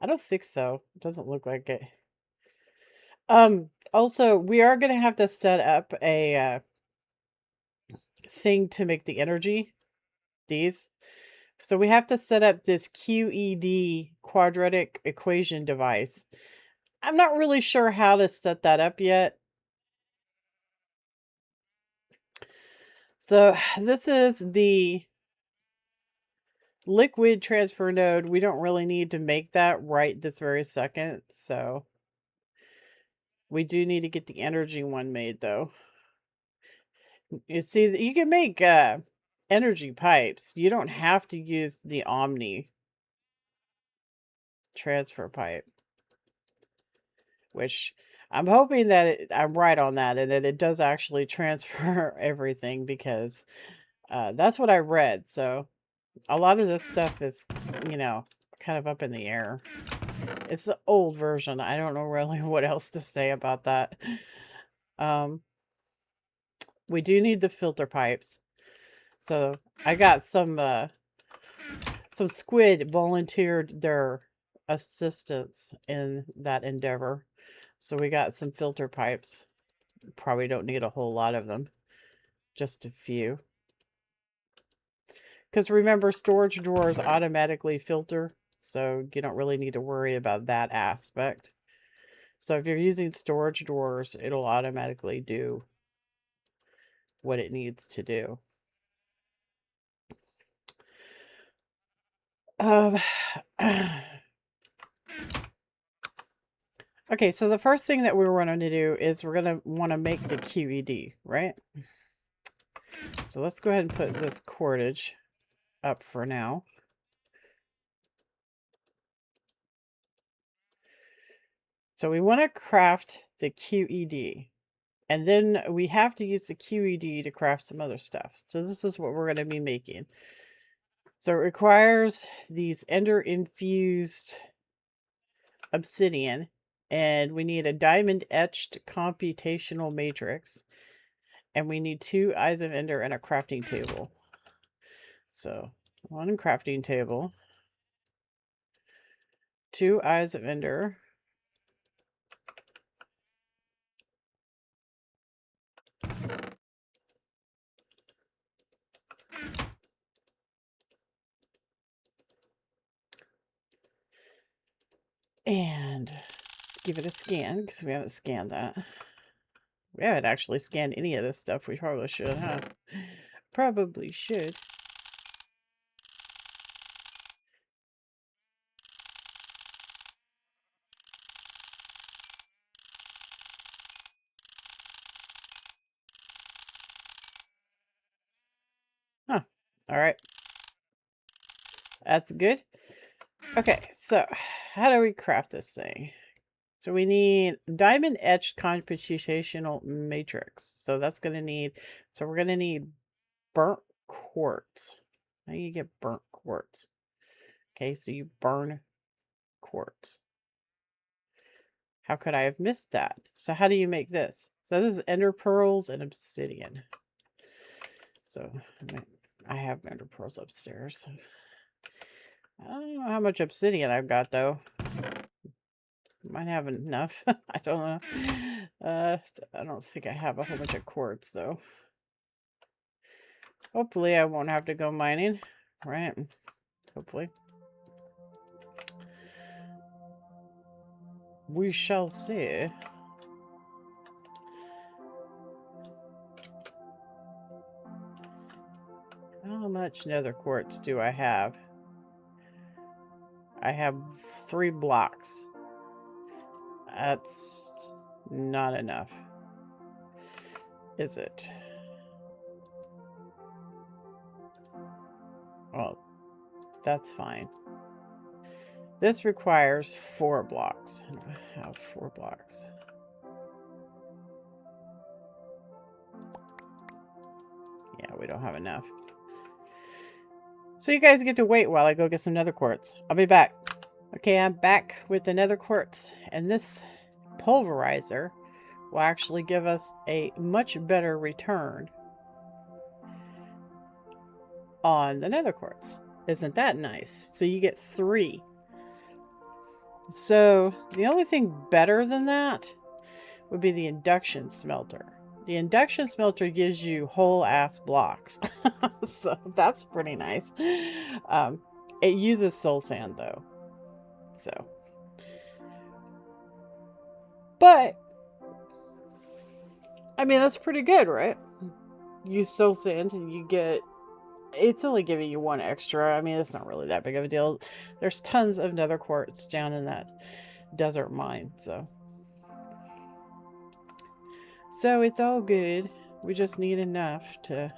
I don't think so. It doesn't look like it. Also, we are going to have to set up a thing to make the energy. These. So we have to set up this QED, quadratic equation device. I'm not really sure how to set that up yet. So this is the liquid transfer node. We don't really need to make that right this very second. So we do need to get the energy one made though. You see, you can make energy pipes. You don't have to use the omni transfer pipe. Which I'm hoping that I'm right on that and that it does actually transfer everything because that's what I read. So a lot of this stuff is, you know, kind of up in the air. It's the old version. I don't know really what else to say about that. We do need the filter pipes. So I got some squid volunteered their assistance in that endeavor. So we got some filter pipes. Probably don't need a whole lot of them. Just a few. Because remember, storage drawers automatically filter. So you don't really need to worry about that aspect. So if you're using storage drawers, it'll automatically do what it needs to do. Okay, so the first thing that we're going to do is we're going to want to make the QED, right? So let's go ahead and put this cordage up for now. So we want to craft the QED. And then we have to use the QED to craft some other stuff. So this is what we're going to be making. So it requires these ender-infused obsidian. And we need a diamond-etched computational matrix. And we need 2 eyes of ender and a crafting table. So 1 crafting table, 2 eyes of ender, and let's give it a scan because we haven't scanned that. We haven't actually scanned any of this stuff. We probably should, huh? Probably should. Huh. All right. That's good. Okay, so how do we craft this thing? So we need diamond etched computational matrix. So that's going to need, so we're going to need burnt quartz. How do you get burnt quartz? Okay, so you burn quartz. How could I have missed that? So how do you make this? So this is ender pearls and obsidian. So I have ender pearls upstairs. I don't know how much obsidian I've got though. Might have enough. I don't know. I don't think I have a whole bunch of quartz though. Hopefully I won't have to go mining. Right? Hopefully. We shall see. How much nether quartz do I have? I have 3 blocks. That's not enough. Is it? Well, that's fine. This requires 4 blocks. And I have 4 blocks. Yeah, we don't have enough. So you guys get to wait while I go get some nether quartz. I'll be back. Okay, I'm back with the nether quartz. And this pulverizer will actually give us a much better return on the nether quartz. Isn't that nice? So you get 3. So the only thing better than that would be the induction smelter. The induction smelter gives you whole ass blocks. So that's pretty nice. It uses soul sand though. So, but I mean, that's pretty good, right? Use soul sand and you get, it's only giving you 1 extra. I mean, it's not really that big of a deal. There's tons of nether quartz down in that desert mine. So it's all good. We just need enough to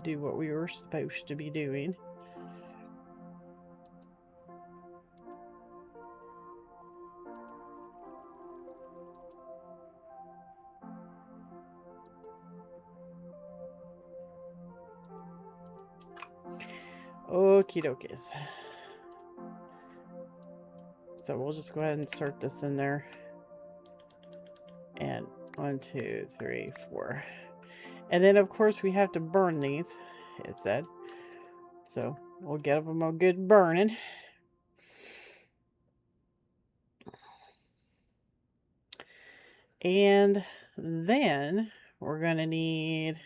do what we were supposed to be doing. Okie dokies. So we'll just go ahead and insert this in there. And 1, 2, 3, 4. And then of course we have to burn these, it said. So we'll give them a good burning. And then we're going to need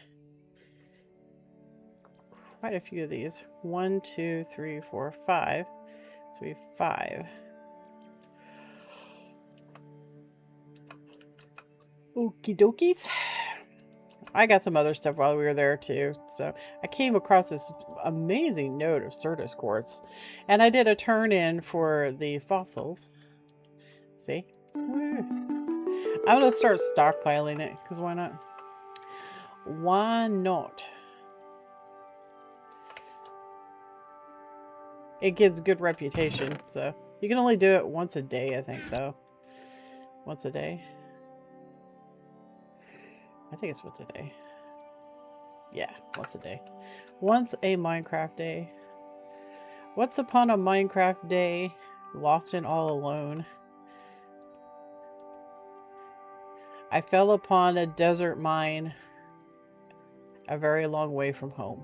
quite a few of these. 1, 2, 3, 4, 5. So we have 5. Okie dokies. I got some other stuff while we were there too. So I came across this amazing node of Certus quartz. And I did a turn in for the fossils. See? I'm going to start stockpiling it because why not? Why not? It gives good reputation. So you can only do it once a day, I think, though. Once a day. I think it's once a day. Yeah, once a day. Once a Minecraft day. Once upon a Minecraft day, lost and all alone, I fell upon a desert mine a very long way from home.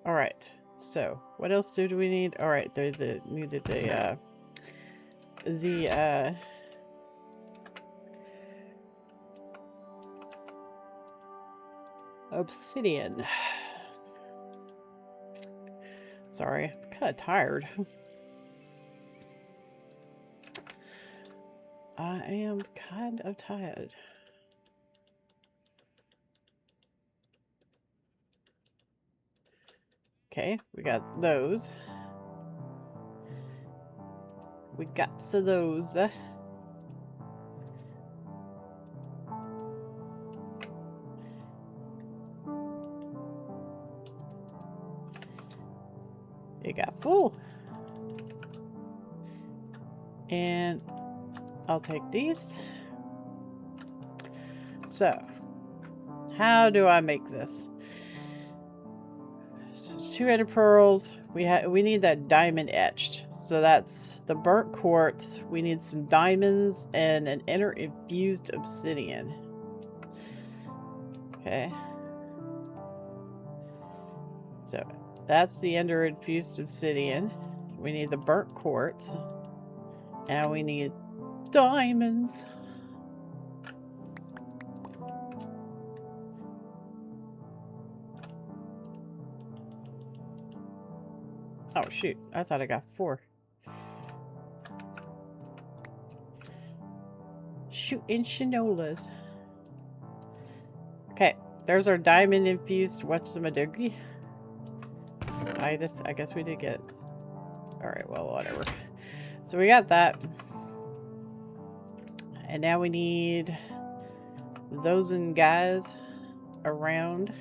All right. So what else do we need? All right. Needed the obsidian. Sorry, I'm kind of tired. I am kind of tired. Okay, we got those. We got some of those. It got full. And I'll take these. So, how do I make this? So 200 pearls. We need that diamond etched. So that's the burnt quartz. We need some diamonds and an inner infused obsidian. Okay. So that's the inner infused obsidian. We need the burnt quartz. And we need diamonds. Oh shoot, I thought I got 4. Shooting shinolas. Okay, there's our diamond infused what's-the-madogi. I guess we did get it. Alright, well, whatever. So we got that. And now we need those and guys around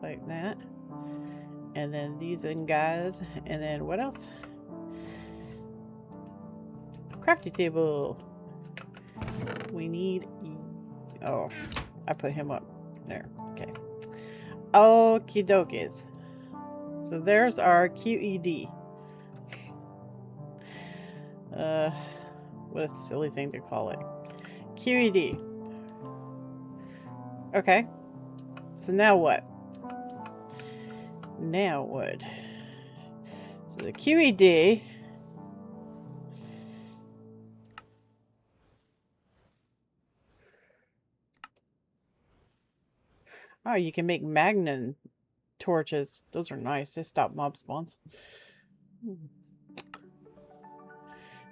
like that. And then these and guys. And then what else? Crafty table. We need... Oh, I put him up there. Okay. Okie dokies. So there's our QED. What a silly thing to call it. QED. Okay. So now what? Now what? So the QED... Oh, you can make magnon torches. Those are nice. They stop mob spawns.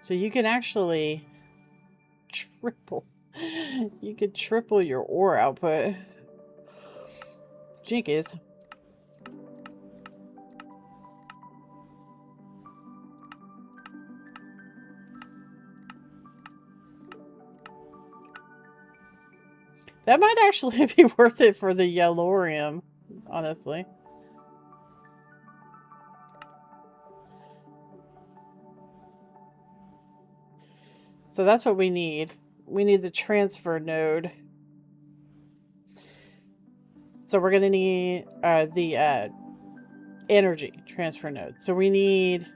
So you can actually triple. You could triple your ore output. Jinkies. That might actually be worth it for the yellorium, honestly. So that's what we need. We need the transfer node. So we're going to need the energy transfer node. So we need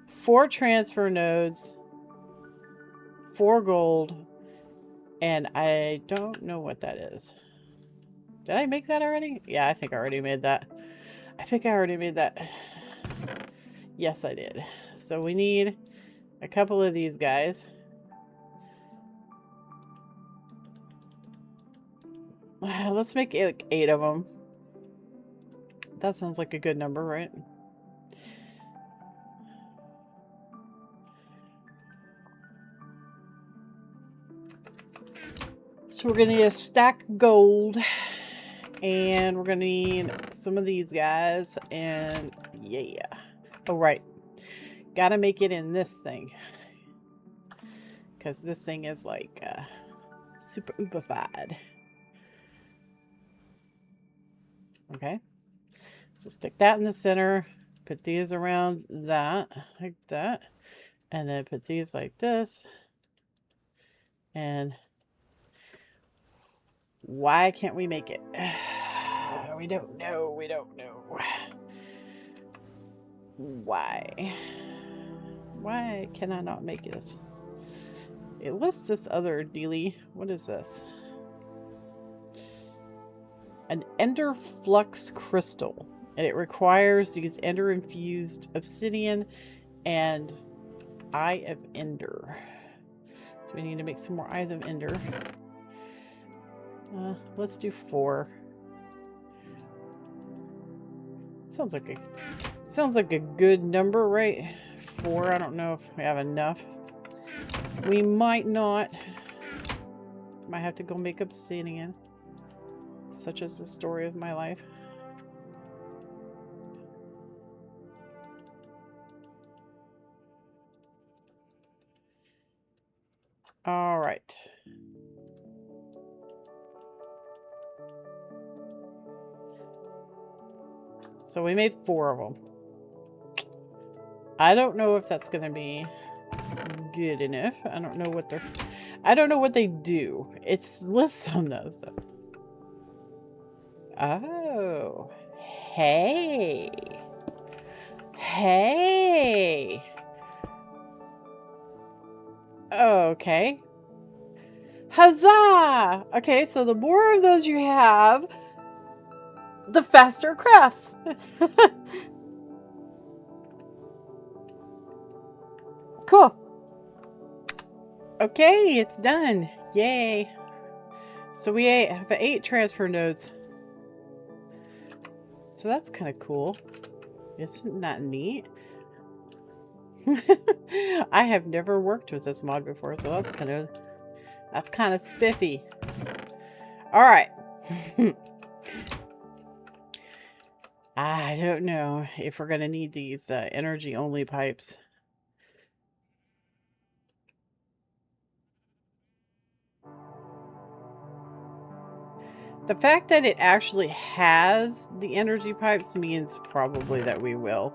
4 transfer nodes, 4 gold, and I don't know what that is. Did I make that already? Yeah, I think I already made that. I think I already made that. Yes, I did. So we need a couple of these guys. Let's make 8 of them. That sounds like a good number, right? So we're going to need a stack of gold. And we're going to need some of these guys. And yeah. Oh, right. Got to make it in this thing. Because this thing is like super oopified. Okay. So stick that in the center. Put these around that. Like that. And then put these like this. And why can't we make it? We don't know. We don't know. Why? Why can I not make this? it lists this other dealie. What is this? An ender flux crystal. And it requires to use ender infused obsidian and eye of ender. So we need to make some more eyes of ender. Let's do 4. Sounds like a good number, right? 4. I don't know if we have enough. We might not. Might have to go make obsidian. Such is the story of my life. All right. So we made 4 of them. I don't know if that's going to be good enough. I don't know what they do. It's lists on those. So. Oh. Hey. Hey. Okay. Huzzah! Okay, so the more of those you have, the faster it crafts. Cool. Okay, it's done. Yay. So we have 8 transfer nodes. So that's kind of cool. Isn't that neat? I have never worked with this mod before, so that's kind of spiffy. All right. I don't know if we're going to need these energy-only pipes. The fact that it actually has the energy pipes means probably that we will.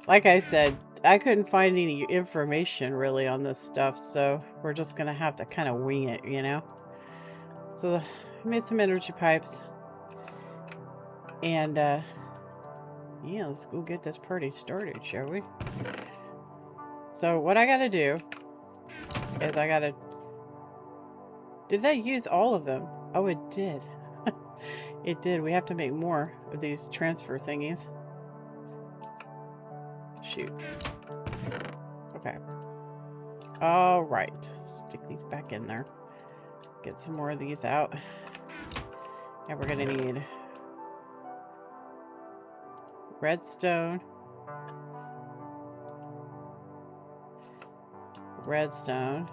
Like I said, I couldn't find any information really on this stuff, so we're just going to have to kind of wing it, you know? So I made some energy pipes. And, yeah, let's go get this party started, shall we? So what I got to do is did that use all of them? Oh, it did. It did. We have to make more of these transfer thingies. Shoot. Okay. All right. Stick these back in there. Get some more of these out. And we're going to need redstone. Redstone.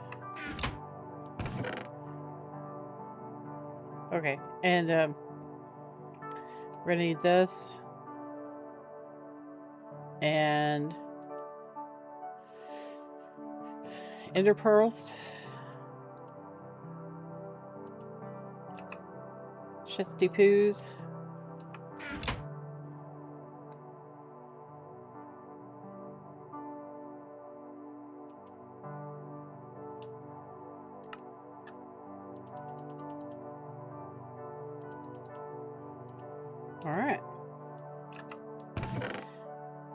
Okay, and we're gonna need this and ender pearls, chesty poos, all right.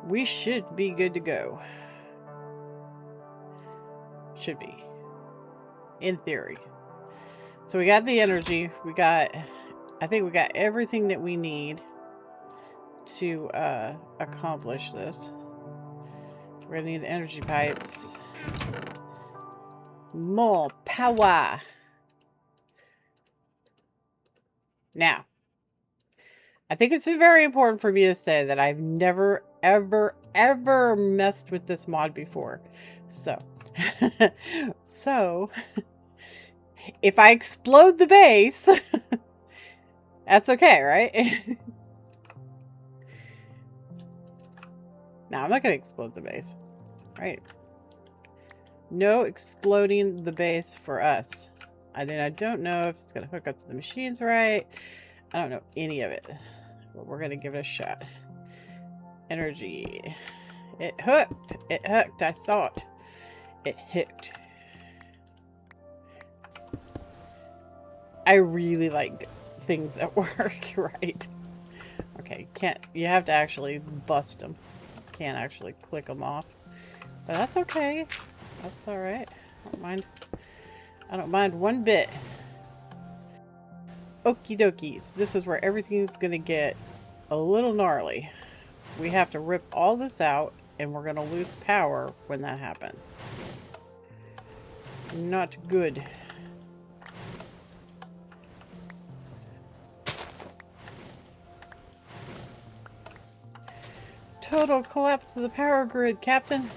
We should be good to go. Should be. In theory. So we got the energy. I think we got everything that we need to accomplish this. We're gonna need the energy pipes. More power. Now, I think it's very important for me to say that I've never, ever, ever messed with this mod before. So, if I explode the base, that's okay, right? Now, I'm not going to explode the base, right? No exploding the base for us. I don't know if it's going to hook up to the machines right. I don't know any of it. But we're going to give it a shot. Energy. It hooked. It hooked. I saw it. It hooked. I really like things that work, right? Okay, you have to actually bust them. Can't actually click them off. But that's okay. That's alright. don't mind. I don't mind one bit. Okie dokies. This is where everything's gonna get a little gnarly. We have to rip all this out, and we're gonna lose power when that happens. Not good. Total collapse of the power grid, Captain.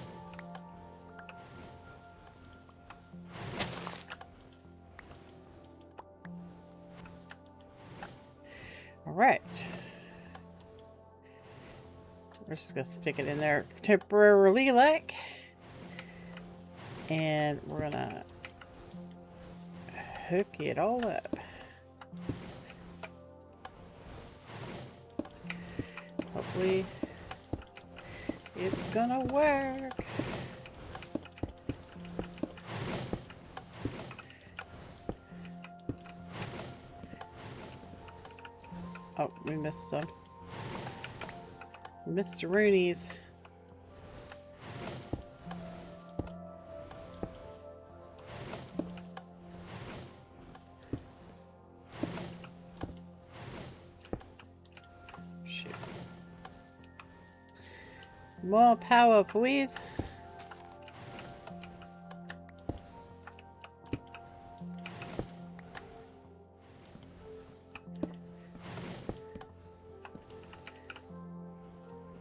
Alright. We're just gonna stick it in there temporarily, like. And we're gonna hook it all up. Hopefully it's gonna work. Oh, we missed some. Mr. Rooney's. Shoot. More power, please.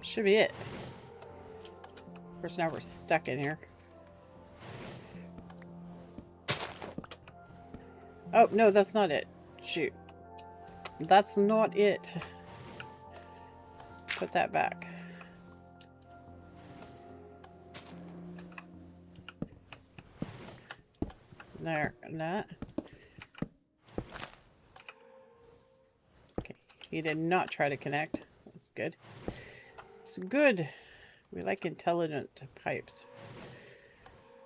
Should be it. Of course, now we're stuck in here. Oh, no, that's not it. Shoot. That's not it. Put that back. There, and that. Okay, he did not try to connect. That's good. It's good. We like intelligent pipes.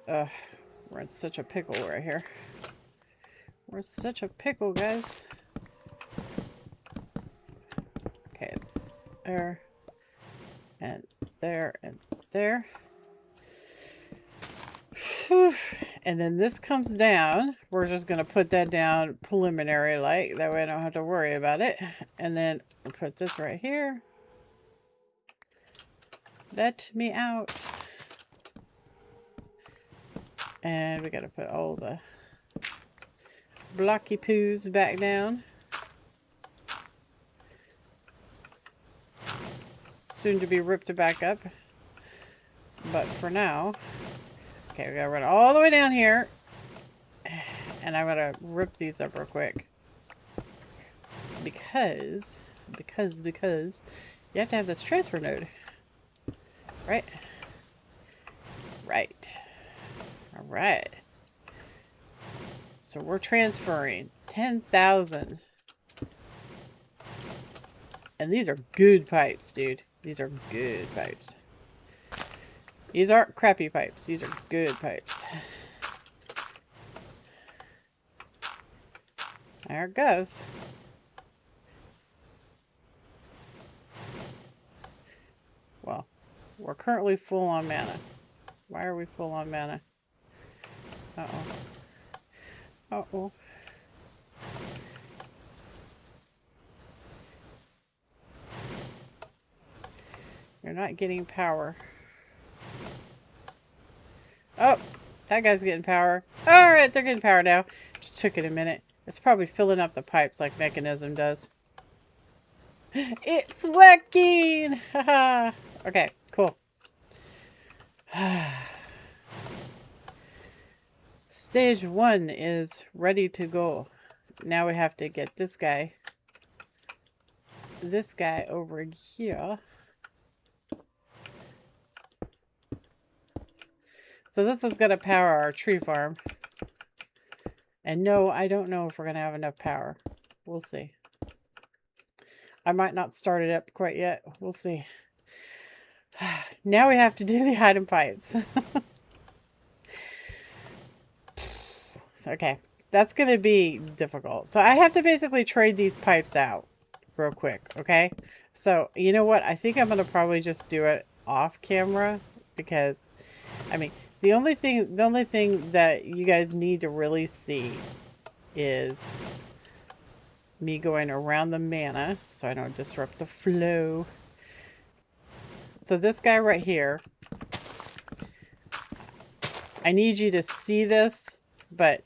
We're in such a pickle right here. We're in such a pickle, guys. Okay, there, and there, and there. Whew. And then this comes down. We're just going to put that down preliminary, like. That way I don't have to worry about it. And then we'll put this right here. Let me out. And we got to put all the blocky poos back down. Soon to be ripped back up. But for now... Okay, we gotta run all the way down here. And I'm gonna rip these up real quick. Because you have to have this transfer node. Right? Right. Alright. So we're transferring 10,000. And these are good pipes, dude. These are good pipes. These aren't crappy pipes. These are good pipes. There it goes. Well, we're currently full on mana. Why are we full on mana? Uh-oh. Uh-oh. You're not getting power. Oh, that guy's getting power. Alright, they're getting power now. Just took it a minute. It's probably filling up the pipes like Mechanism does. It's working! Haha. Okay, cool. Stage 1 is ready to go. Now we have to get this guy over here. So this is going to power our tree farm. And no, I don't know if we're going to have enough power. We'll see. I might not start it up quite yet. We'll see. Now we have to do the item pipes. Okay. That's going to be difficult. So I have to basically trade these pipes out real quick. Okay. So you know what? I think I'm going to probably just do it off camera. Because, I mean... The only thing that you guys need to really see is me going around the mana so I don't disrupt the flow. So this guy right here, I need you to see this, but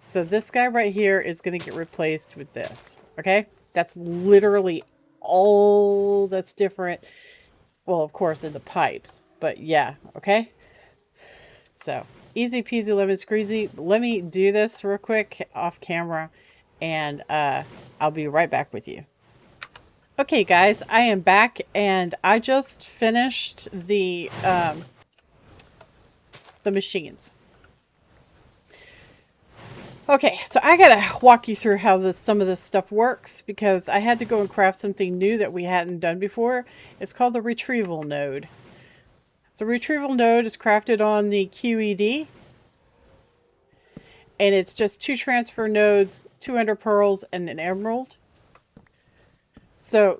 so this guy right here is going to get replaced with this. Okay? That's literally all that's different. Well, of course, in the pipes, but yeah, okay? So, easy peasy lemon squeezy. Let me do this real quick off camera, and I'll be right back with you. Okay, guys, I am back, and I just finished the machines. Okay, so I gotta walk you through how some of this stuff works, because I had to go and craft something new that we hadn't done before. It's called the retrieval node. The retrieval node is crafted on the QED, and it's just 2 transfer nodes, 200 pearls, and an emerald. So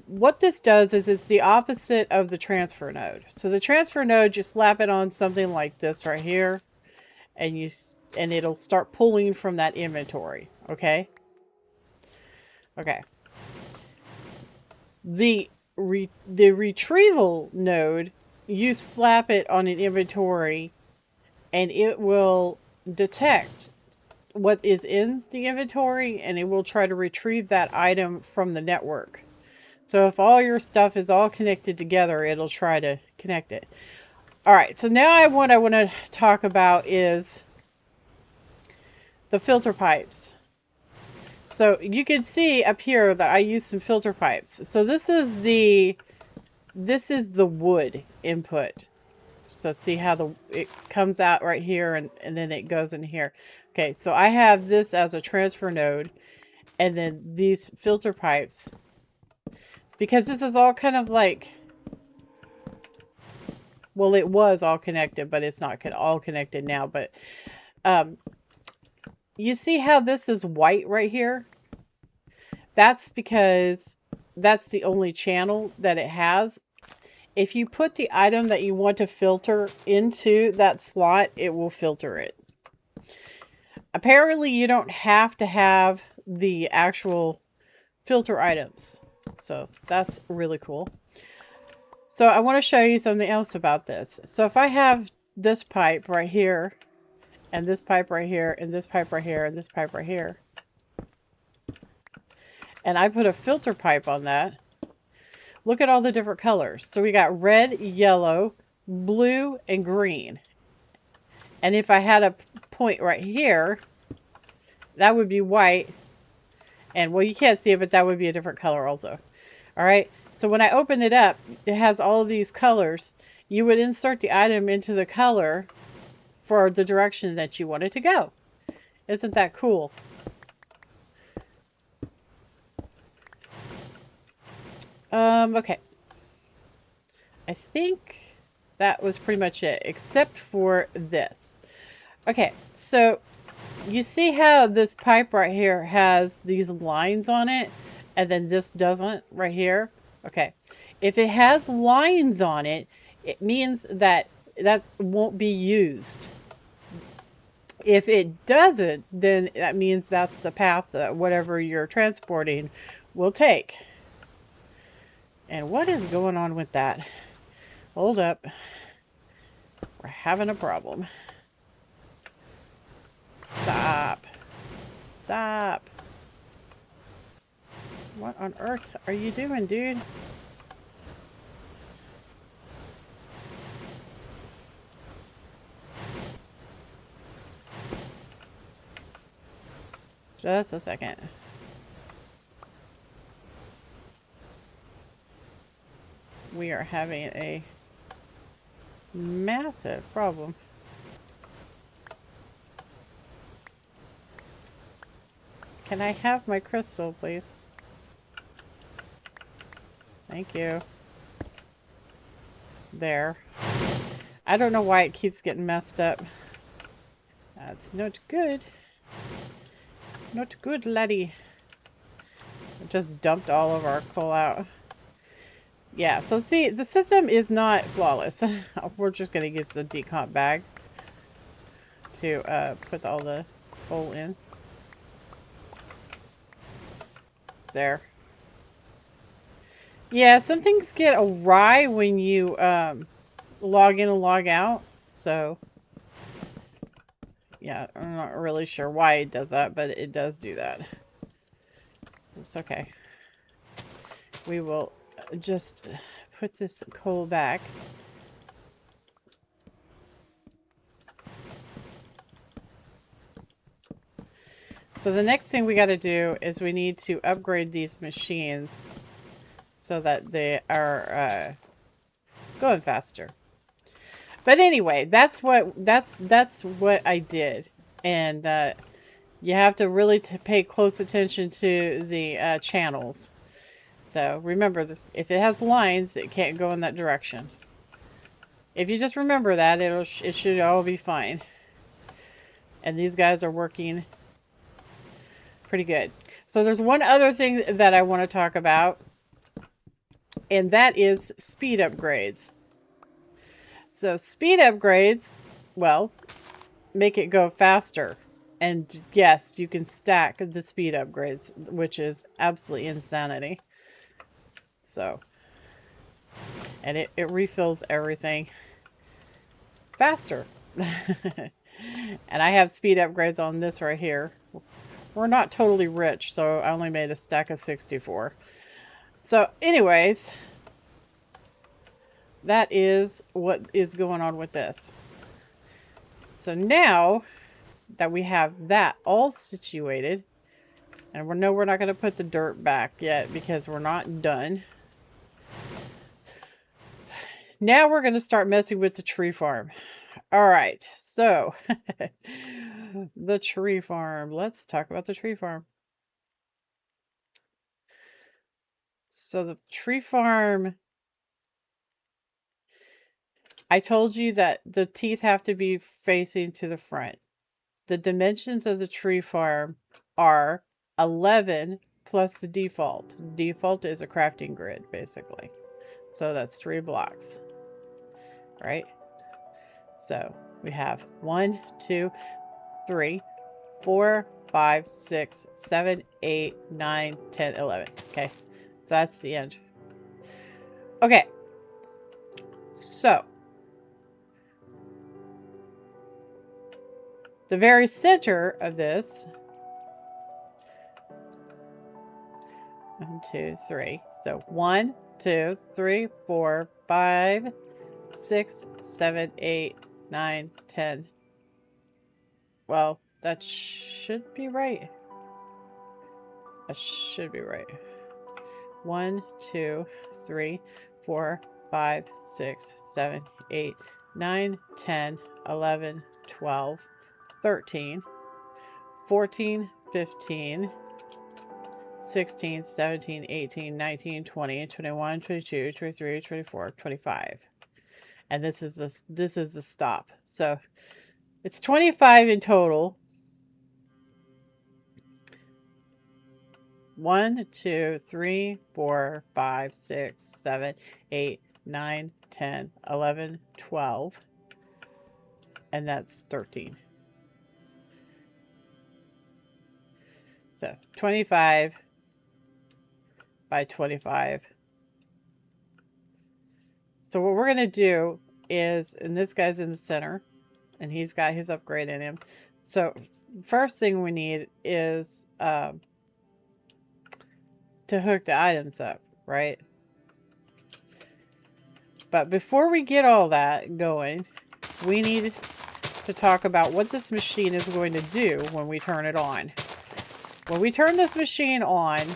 what this does is it's the opposite of the transfer node. So the transfer node, you slap it on something like this right here, and it'll start pulling from that inventory. Okay. Okay. The retrieval node, you slap it on an inventory, and it will detect what is in the inventory, and it will try to retrieve that item from the network. So if all your stuff is all connected together, it'll try to connect it. All right, so now what I want to talk about is the filter pipes. So you can see up here that I use some filter pipes. So this is the wood input. So see how it comes out right here, and then it goes in here. Okay, so I have this as a transfer node, and then these filter pipes, because this is all kind of like, well, it was all connected, but it's not all connected now. But you see how this is white right here? That's because that's the only channel that it has. If you put the item that you want to filter into that slot, it will filter it. Apparently, you don't have to have the actual filter items. So that's really cool. So I want to show you something else about this. So if I have this pipe right here, and this pipe right here, and this pipe right here, and this pipe right here, and I put a filter pipe on that, look at all the different colors. So we got red, yellow, blue, and green. And if I had a point right here, that would be white. And, well, you can't see it, but that would be a different color also. All right. So when I open it up, it has all of these colors. You would insert the item into the color for the direction that you want it to go. Isn't that cool? Okay. I think that was pretty much it, except for this. Okay, so you see how this pipe right here has these lines on it, and then this doesn't right here? Okay, if it has lines on it, it means that won't be used. If it doesn't, then that means that's the path that whatever you're transporting will take. And what is going on with that? Hold up. We're having a problem. Stop. Stop. What on earth are you doing, dude? Just a second. We are having a massive problem. Can I have my crystal, please? Thank you. There. I don't know why it keeps getting messed up. That's not good. Not good, laddie. I just dumped all of our coal out. Yeah, so see, the system is not flawless. We're just going to use the decomp bag to put all the coal in. There. Yeah, some things get awry when you log in and log out. So, yeah, I'm not really sure why it does that, but it does do that. So it's okay. We will just put this coal back. So the next thing we got to do is we need to upgrade these machines so that they are going faster. But anyway, that's what I did, and you have to really pay close attention to the channels. So remember, if it has lines, it can't go in that direction. If you just remember that, it should all be fine. And these guys are working pretty good. So there's one other thing that I want to talk about, and that is speed upgrades. So speed upgrades, well, make it go faster. And yes, you can stack the speed upgrades, which is absolutely insanity. So, and it refills everything faster. And I have speed upgrades on this right here. We're not totally rich, so I only made a stack of 64. So anyways, that is what is going on with this. So now that we have that all situated, and we're not going to put the dirt back yet because we're not done. Now we're going to start messing with the tree farm. All right, so the tree farm. Let's talk about the tree farm. So the tree farm, I told you that the teeth have to be facing to the front. The dimensions of the tree farm are 11 plus the default. Default is a crafting grid, basically. So that's 3 blocks, right? So we have 1, 2, 3, 4, 5, 6, 7, 8, 9, 10, 11. Okay, so that's the end. Okay, so the very center of this, 1, 2, 3. So 1, 2, 3, 4, 5, 6, 7, 8, 9, 10. Well, that should be right. That should be right. 1, 2, 3, 4, 5, 6, 7, 8, 9, 10, 11, 12, 13, 14, 15, 16, 17, 18, 19, 20, 21, 22, 23, 24, 25. And this is the stop. So it's 25 in total. 1, 2, 3, 4, 5, 6, 7, 8, 9, 10, 11, 12. And that's 13. So 25 by 25. So what we're going to do is, and this guy's in the center, and he's got his upgrade in him. So first thing we need is to hook the items up, right? But before we get all that going, we need to talk about what this machine is going to do when we turn it on. When we turn this machine on,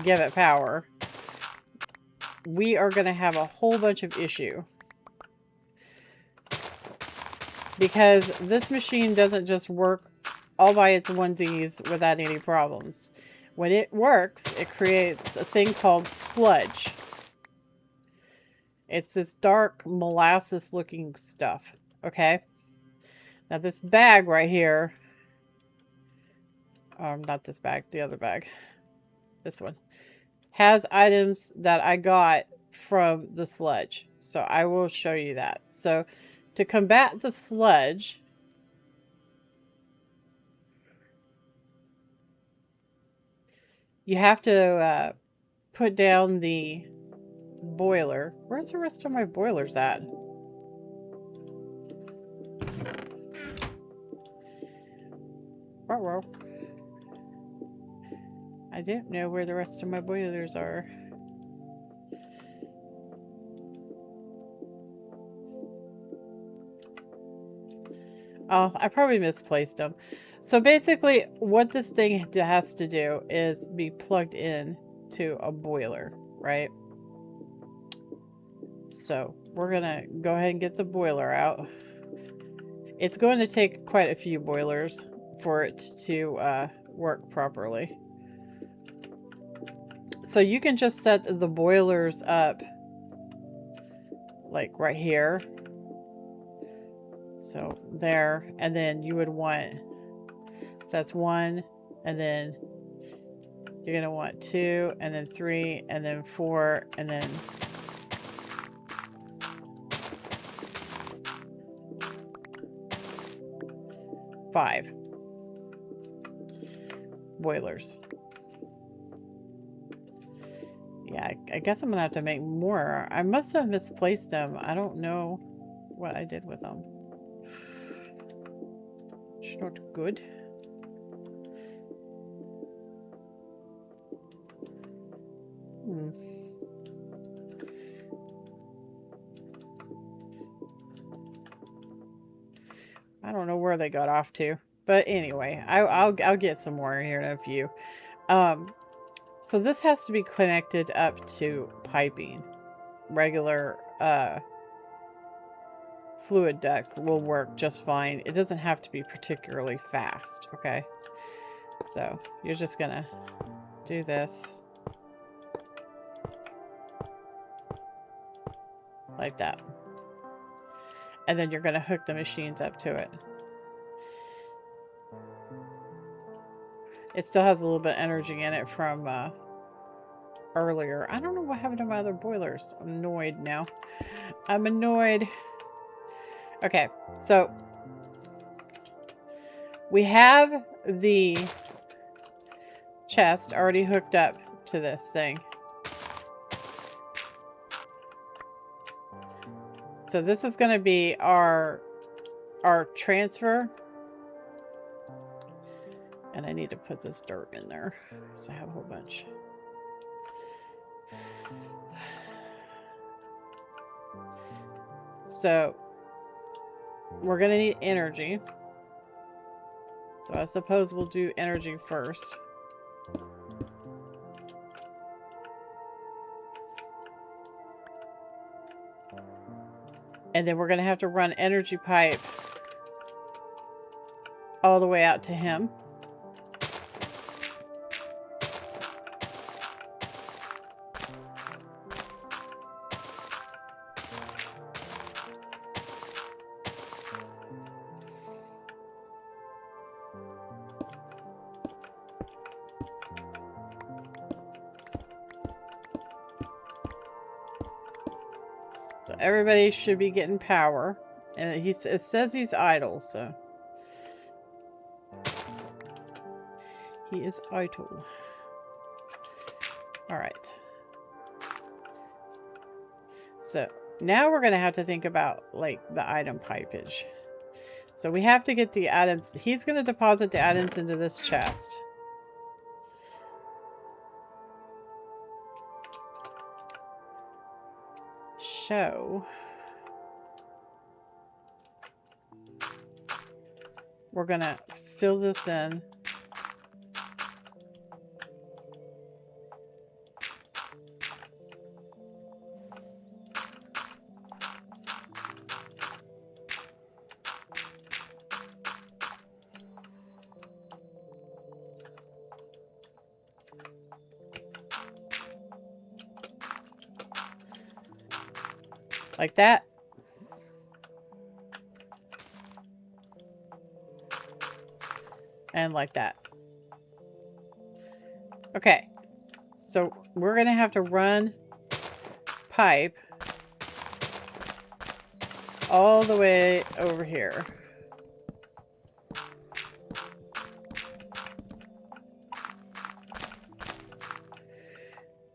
give it power, we are going to have a whole bunch of issue. Because this machine doesn't just work all by its onesies without any problems. When it works, it creates a thing called sludge. It's this dark molasses looking stuff, okay? Now this bag right here, not this bag, the other bag, this one. has items that I got from the sludge. So I will show you that. So to combat the sludge, you have to put down the boiler. Where's the rest of my boilers at? Ruh-roh. I didn't know where the rest of my boilers are. Oh, I probably misplaced them. So basically, what this thing has to do is be plugged in to a boiler, right? So we're gonna go ahead and get the boiler out. It's going to take quite a few boilers for it to work properly. So you can just set the boilers up like right here. So there, and then you would want, so that's 1, and then you're gonna want 2, and then 3, and then 4, and then 5 boilers. Yeah, I guess I'm gonna have to make more. I must have misplaced them. I don't know what I did with them. It's not good. I don't know where they got off to, but anyway, I'll get some more here in a few. So this has to be connected up to piping. Regular fluid duct will work just fine. It doesn't have to be particularly fast, okay? So you're just gonna do this like that. And then you're gonna hook the machines up to it. It still has a little bit of energy in it from earlier. I don't know what happened to my other boilers. I'm annoyed now. I'm annoyed. Okay, so we have the chest already hooked up to this thing. So this is going to be our transfer. And I need to put this dirt in there. So I have a whole bunch. So we're going to need energy. So I suppose we'll do energy first. And then we're going to have to run energy pipe all the way out to him. So everybody should be getting power. And it says he's idle, so. He is idle. Alright. So now we're going to have to think about, like, the item pipage. So we have to get the items. He's going to deposit the items into this chest. So we're going to fill this in. Like that. And like that. Okay. So we're going to have to run pipe all the way over here.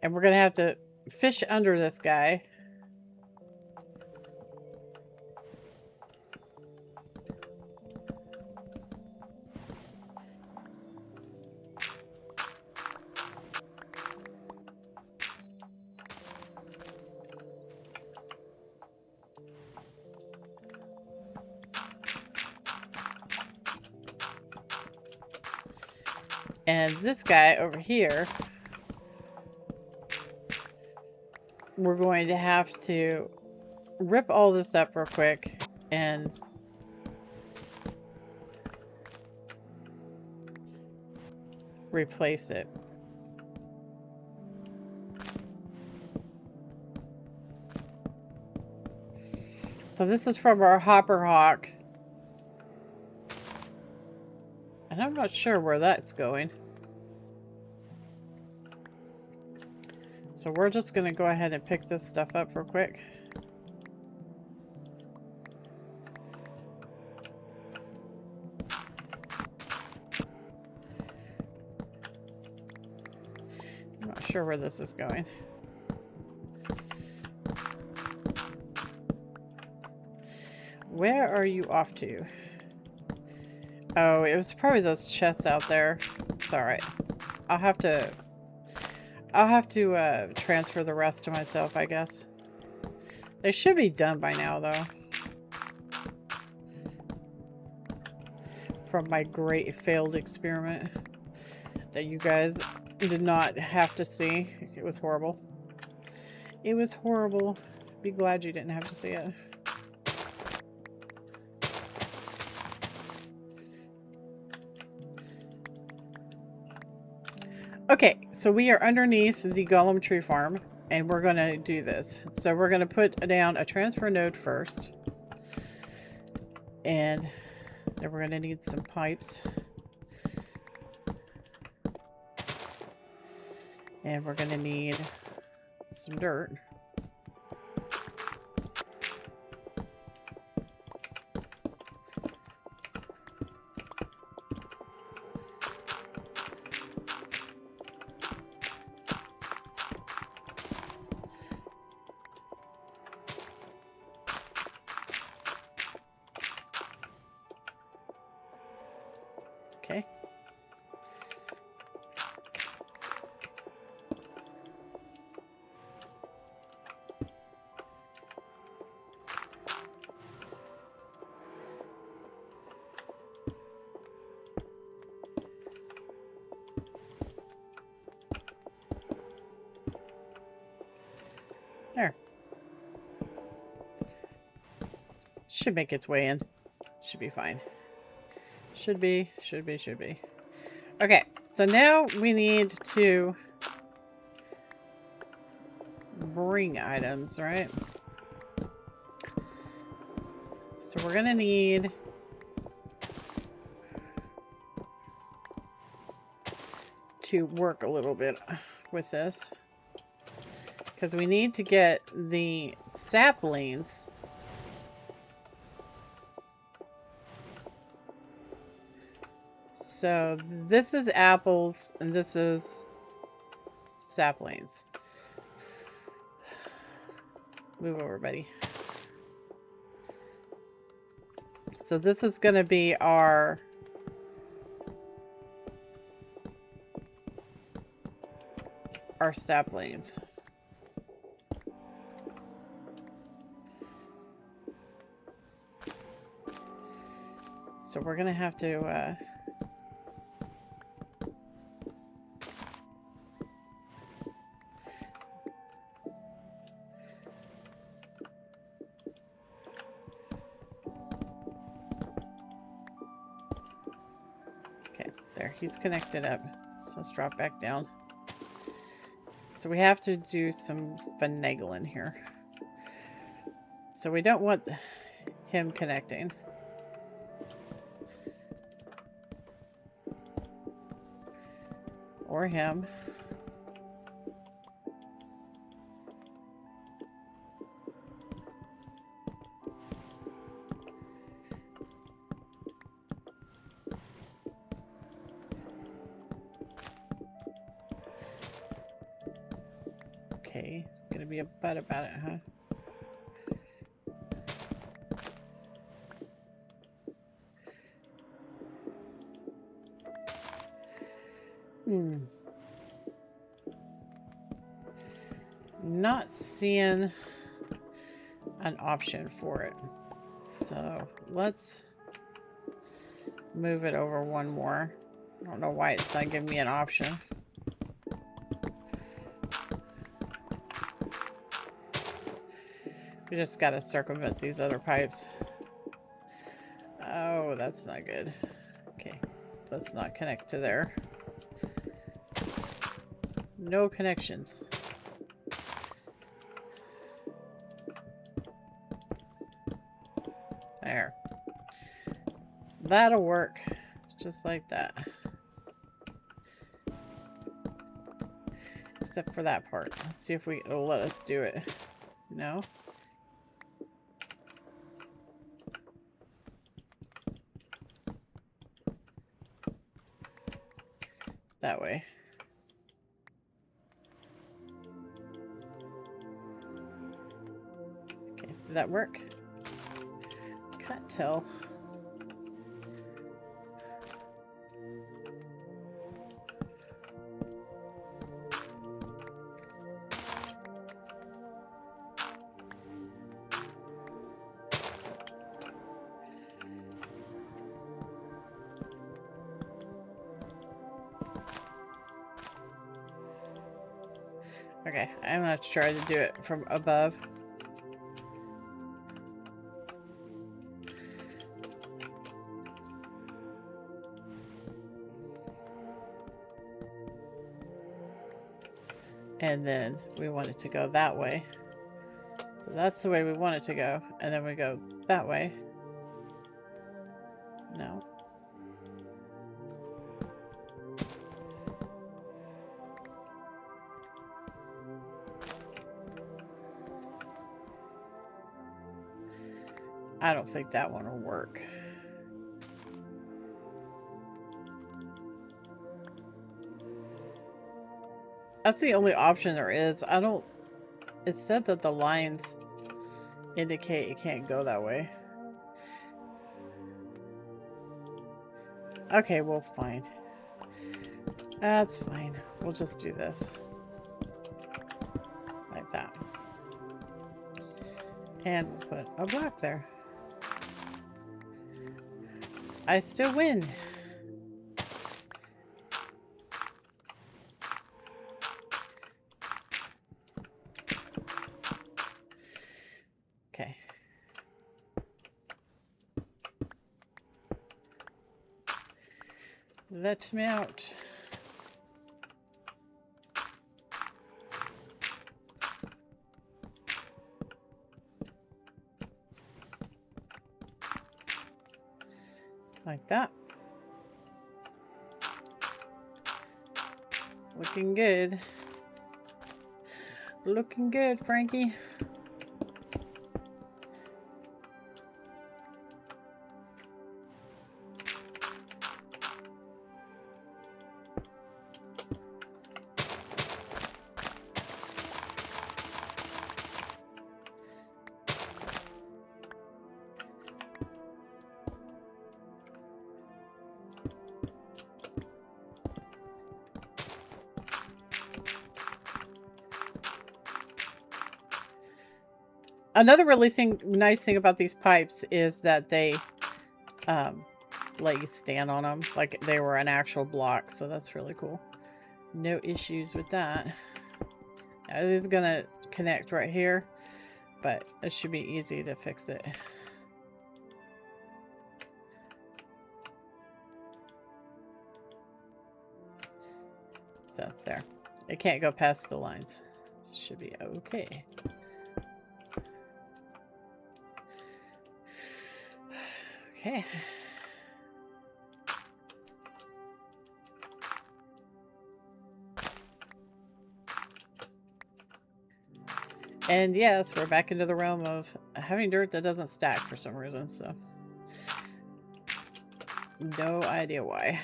And we're going to have to fish under this guy. And this guy over here, we're going to have to rip all this up real quick and replace it. So this is from our Hopperhock. And I'm not sure where that's going. So we're just going to go ahead and pick this stuff up real quick. I'm not sure where this is going. Where are you off to? Oh, it was probably those chests out there. It's alright. I'll have to transfer the rest to myself, I guess. They should be done by now, though. From my great failed experiment that you guys did not have to see. It was horrible. It was horrible. Be glad you didn't have to see it. Okay, so we are underneath the Golem Tree Farm, and we're going to do this. So we're going to put down a transfer node first. And then we're going to need some pipes. And we're going to need some dirt. Okay. There. Should make its way in. Should be fine. Should be. Okay, so now we need to bring items, right? So we're gonna need to work a little bit with this because we need to get the saplings So this is apples and this is saplings. Move over, buddy. So this is going to be our saplings. So we're going to have to okay, there, he's connected up. So let's drop back down. So we have to do some finagling here. So we don't want him connecting. Or him. Okay, gonna be a butt about it, huh? Not seeing an option for it. So let's move it over one more. I don't know why it's not giving me an option. We just gotta circumvent these other pipes. Oh, that's not good. Okay, let's not connect to there. No connections. There. That'll work. Just like that. Except for that part. Let's see if it'll let us do it. No? That way. Okay, did that work? Can't tell. Okay, I'm gonna try to do it from above. And then we want it to go that way. So that's the way we want it to go. And then we go that way. No. I don't think that one will work. That's the only option there is. It said that the lines indicate it can't go that way. Okay, well, fine. That's fine. We'll just do this. Like that. And we'll put a block there. I still win. Okay. Let me out. Like that. Looking good. Looking good, Frankie. Another really nice thing about these pipes is that they let you stand on them like they were an actual block, so that's really cool. No issues with that. It is gonna connect right here, but it should be easy to fix it. So there, it can't go past the lines. Should be okay. Okay. And yes, we're back into the realm of having dirt that doesn't stack for some reason, so no idea why.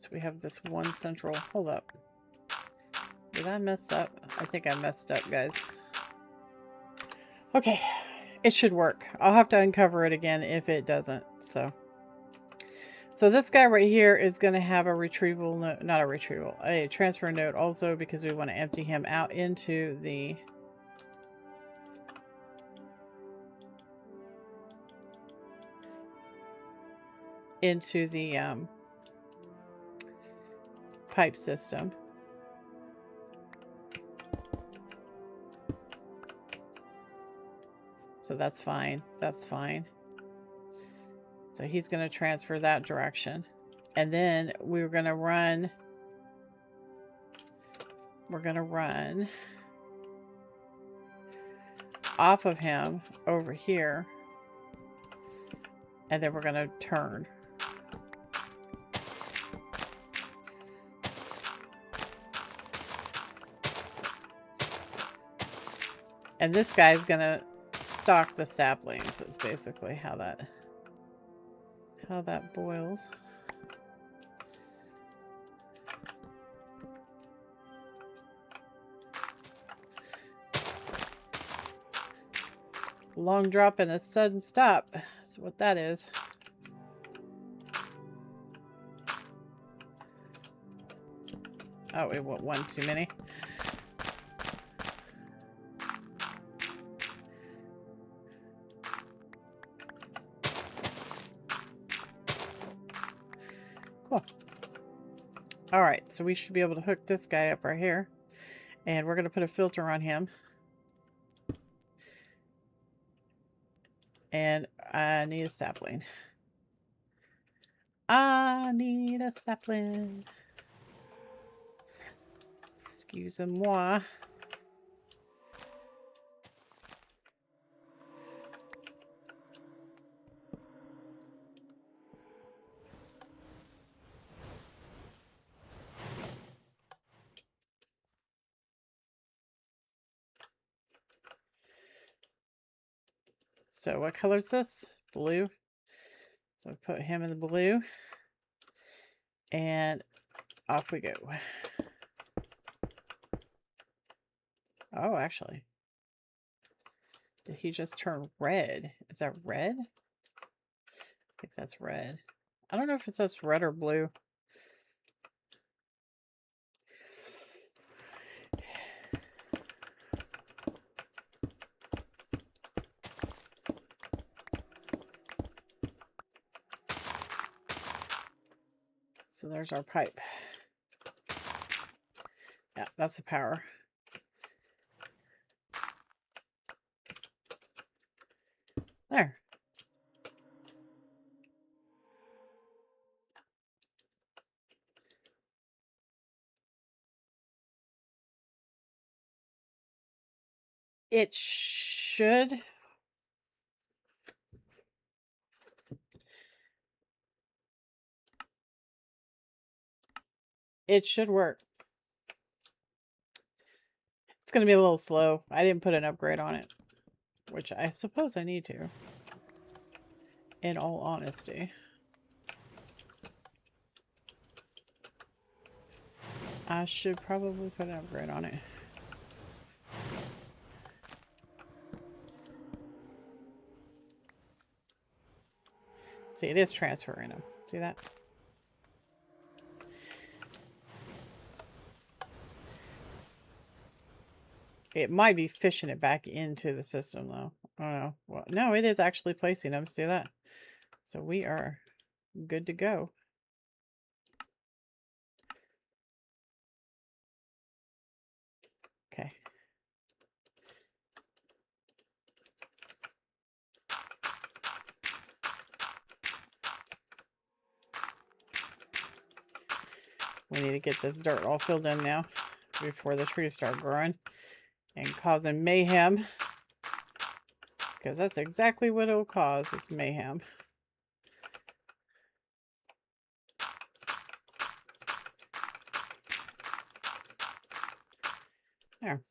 So we have this one central, hold up. Did I mess up? I think I messed up, guys. Okay, it should work. I'll have to uncover it again if it doesn't. So this guy right here is going to have a retrieval node, not a retrieval, a transfer node also, because we want to empty him out into the pipe system. So that's fine. That's fine. So he's going to transfer that direction. And then we're going to run off of him over here. And then we're going to turn. And this guy's going to stock the saplings. Is basically how that boils. Long drop and a sudden stop. That's what that is. Oh, we want one too many. Cool. All right, so we should be able to hook this guy up right here. And we're going to put a filter on him. And I need a sapling. I need a sapling. Excusez-moi. So what color is this? Blue. So put him in the blue. And off we go. Oh, actually. Did he just turn red? Is that red? I think that's red. I don't know if it says red or blue. So there's our pipe. Yeah, that's the power. There. It should. It should work. It's going to be a little slow. I didn't put an upgrade on it, which I suppose I need to, in all honesty. I should probably put an upgrade on it. See, it is transferring them. See that? It might be fishing it back into the system, though. I don't know. Well, no, it is actually placing them. See that? So we are good to go. Okay. We need to get this dirt all filled in now before the trees start growing and causing mayhem. Because that's exactly what it'll cause, is mayhem. There.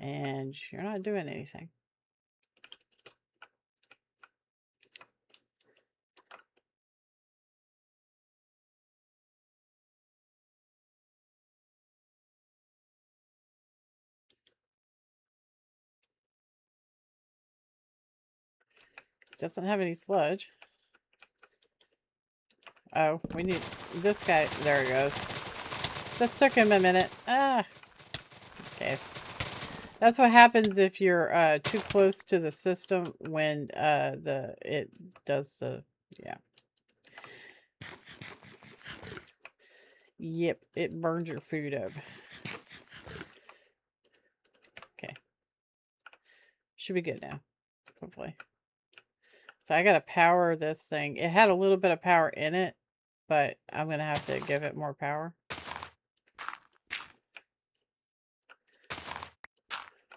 And you're not doing anything. Doesn't have any sludge. Oh, we need this guy. There he goes. Just took him a minute. Ah. Okay. That's what happens if you're too close to the system when it does the yeah. Yep, it burns your food up. Okay. Should be good now. Hopefully. So I gotta power this thing. It had a little bit of power in it, but I'm gonna have to give it more power.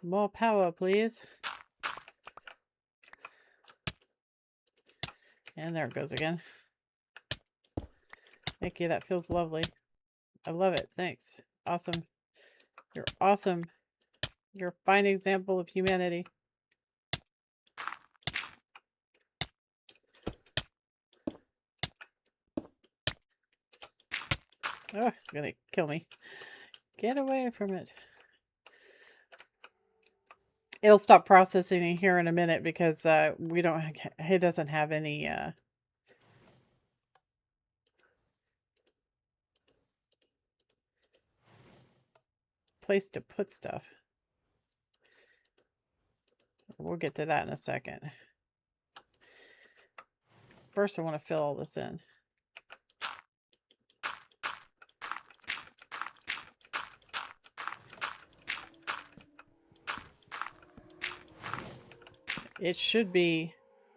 More power, please. And there it goes again. Thank you, that feels lovely. I love it, thanks. Awesome. You're awesome. You're a fine example of humanity. Oh, it's gonna kill me. Get away from it. It'll stop processing here in a minute because it doesn't have any place to put stuff. We'll get to that in a second. First, I want to fill all this in. It should be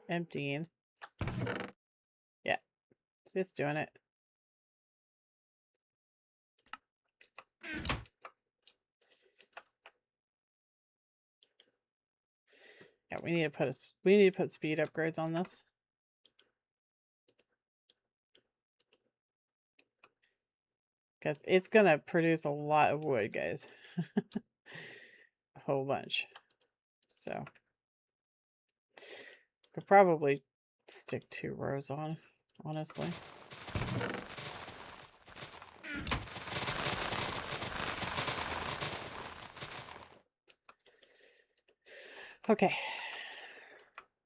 emptying. Yeah, it's doing it. Yeah, we need to put speed upgrades on this. Because it's gonna produce a lot of wood, guys. A whole bunch. So could probably stick 2 rows on, honestly. Okay.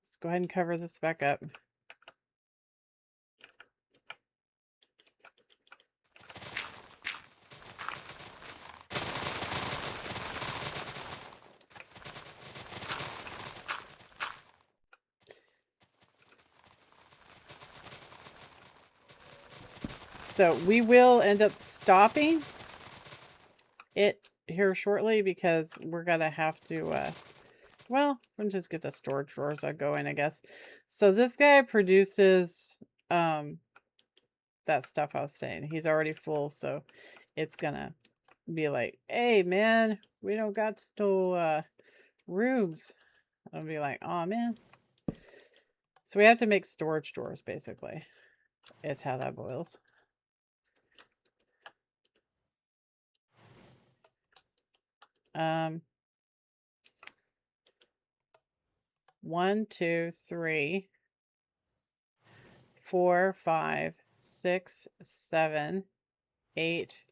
Let's go ahead and cover this back up. So we will end up stopping it here shortly because we're gonna have to well, we'll just get the storage drawers going, I guess. So this guy produces that stuff I was saying. He's already full, so it's gonna be like, hey man, we don't got no rooms. I'll be like, oh man. So we have to make storage drawers, basically, is how that boils. One, 2, 3, 4, 5, 6, 7, 8,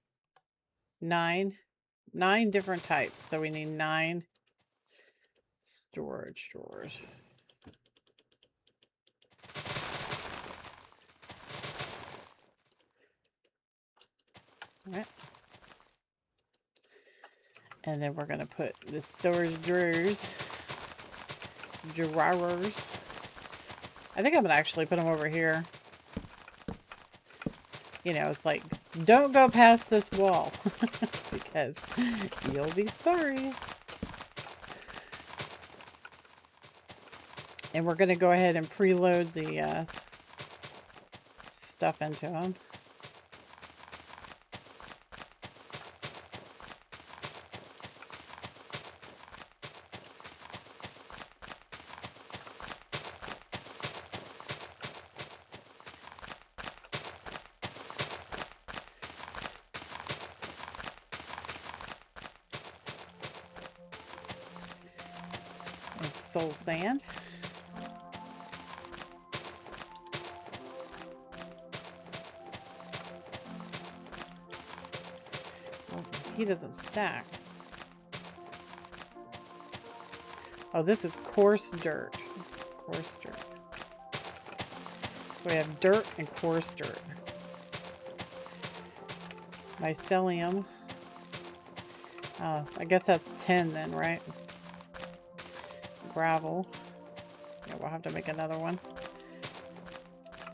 9. 9 different types. So we need 9 storage drawers. All right. And then we're going to put the storage drawers. I think I'm going to actually put them over here. You know, it's like, don't go past this wall. Because you'll be sorry. And we're going to go ahead and preload the stuff into them. soul sand. Well, he doesn't stack. Oh, this is coarse dirt. Coarse dirt. We have dirt and coarse dirt. Mycelium. I guess that's 10 then, right? Gravel. Yeah, we'll have to make another one.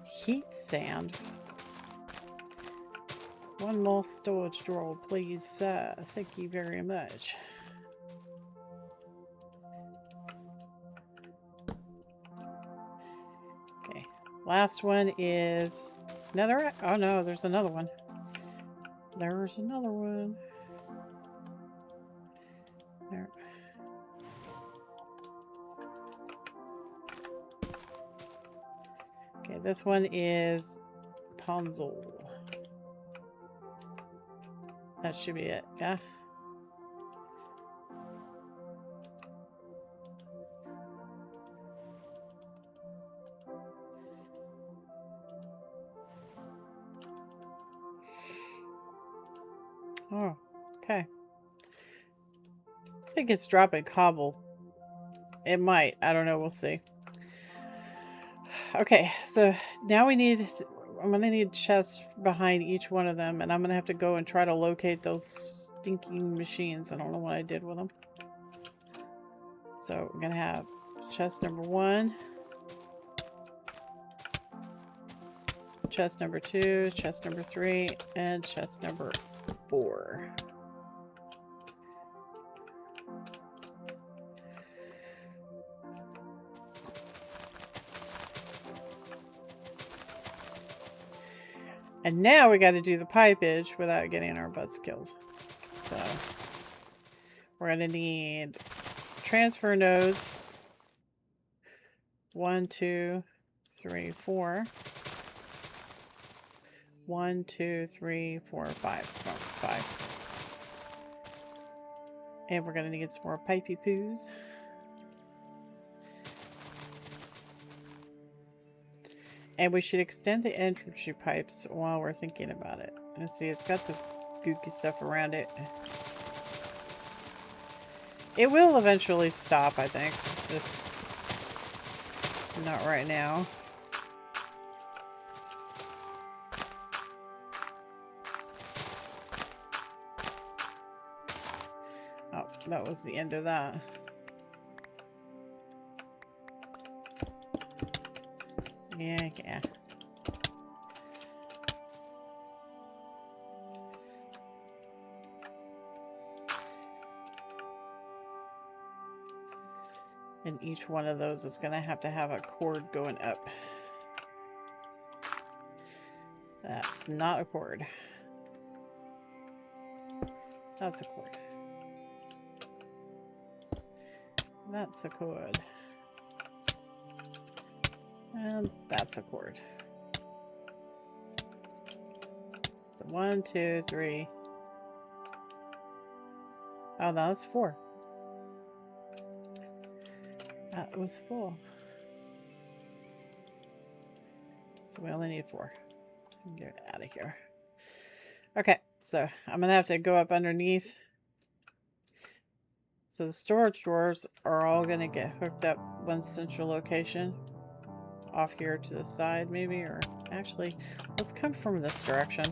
Heat sand. One more storage drawer, please, sir. Thank you very much. Okay. Last one is another. Oh no, there's another one. There's another one. There. Okay, this one is Ponzel. That should be it, yeah? Oh, okay. I think it's dropping cobble. It might. I don't know. We'll see. Okay, so now we need... I'm going to need chests behind each one of them, and I'm going to have to go and try to locate those stinking machines. I don't know what I did with them. So we're going to have chest number 1, chest number 2, chest number 3, and chest number 4. And now we got to do the pipage without getting our butts killed. So we're going to need transfer nodes. 1, 2, 3, 4. 1, 2, 3, 4, 5. Oh, 5. And we're going to need some more pipey poos. And we should extend the entry pipes while we're thinking about it. And see, it's got this gooky stuff around it. It will eventually stop, I think. Just not right now. Oh, that was the end of that. Yeah. And each one of those is going to have a cord going up. That's not a cord. That's a cord. That's a cord. And that's a cord. So 1, 2, 3. Oh, no, that's 4. That was full. So we only need 4. Get out of here. Okay, so I'm gonna have to go up underneath. So the storage drawers are all gonna get hooked up one central location. Off here to the side maybe, or actually, let's come from this direction.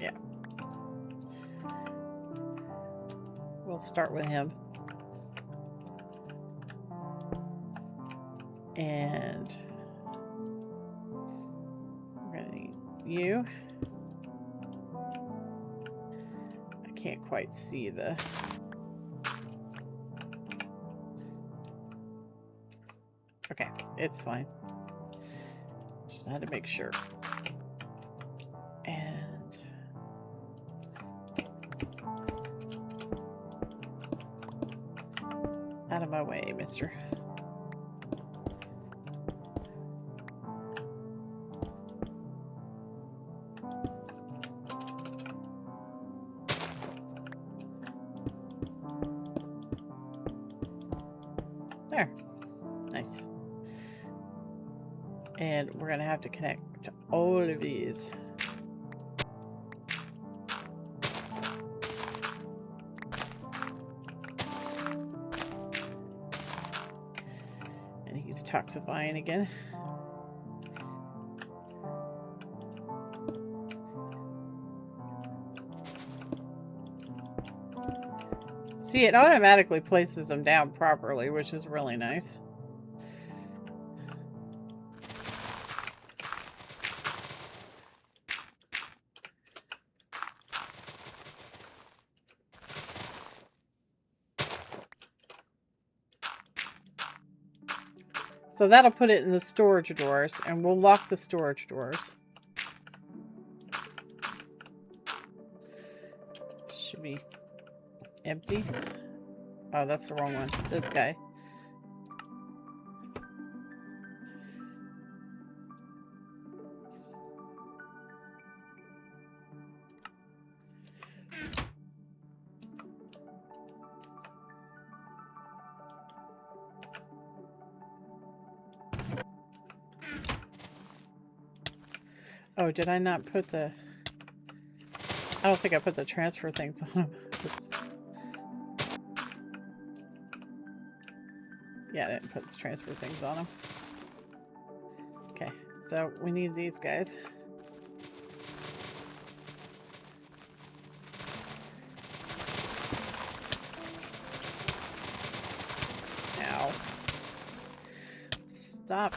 Yeah. We'll start with him. And we're gonna need you. I can't quite see the... Okay, it's fine. Just had to make sure. And out of my way, mister. There. Nice. And we're going to have to connect to all of these. And he's toxifying again. See, it automatically places them down properly, which is really nice. So that'll put it in the storage drawers, and we'll lock the storage drawers. Should be empty. Oh, that's the wrong one. This guy. Oh, did I not put the... I don't think I put the transfer things on them. Yeah, I didn't put the transfer things on them. Okay, so we need these guys. Ow. Stop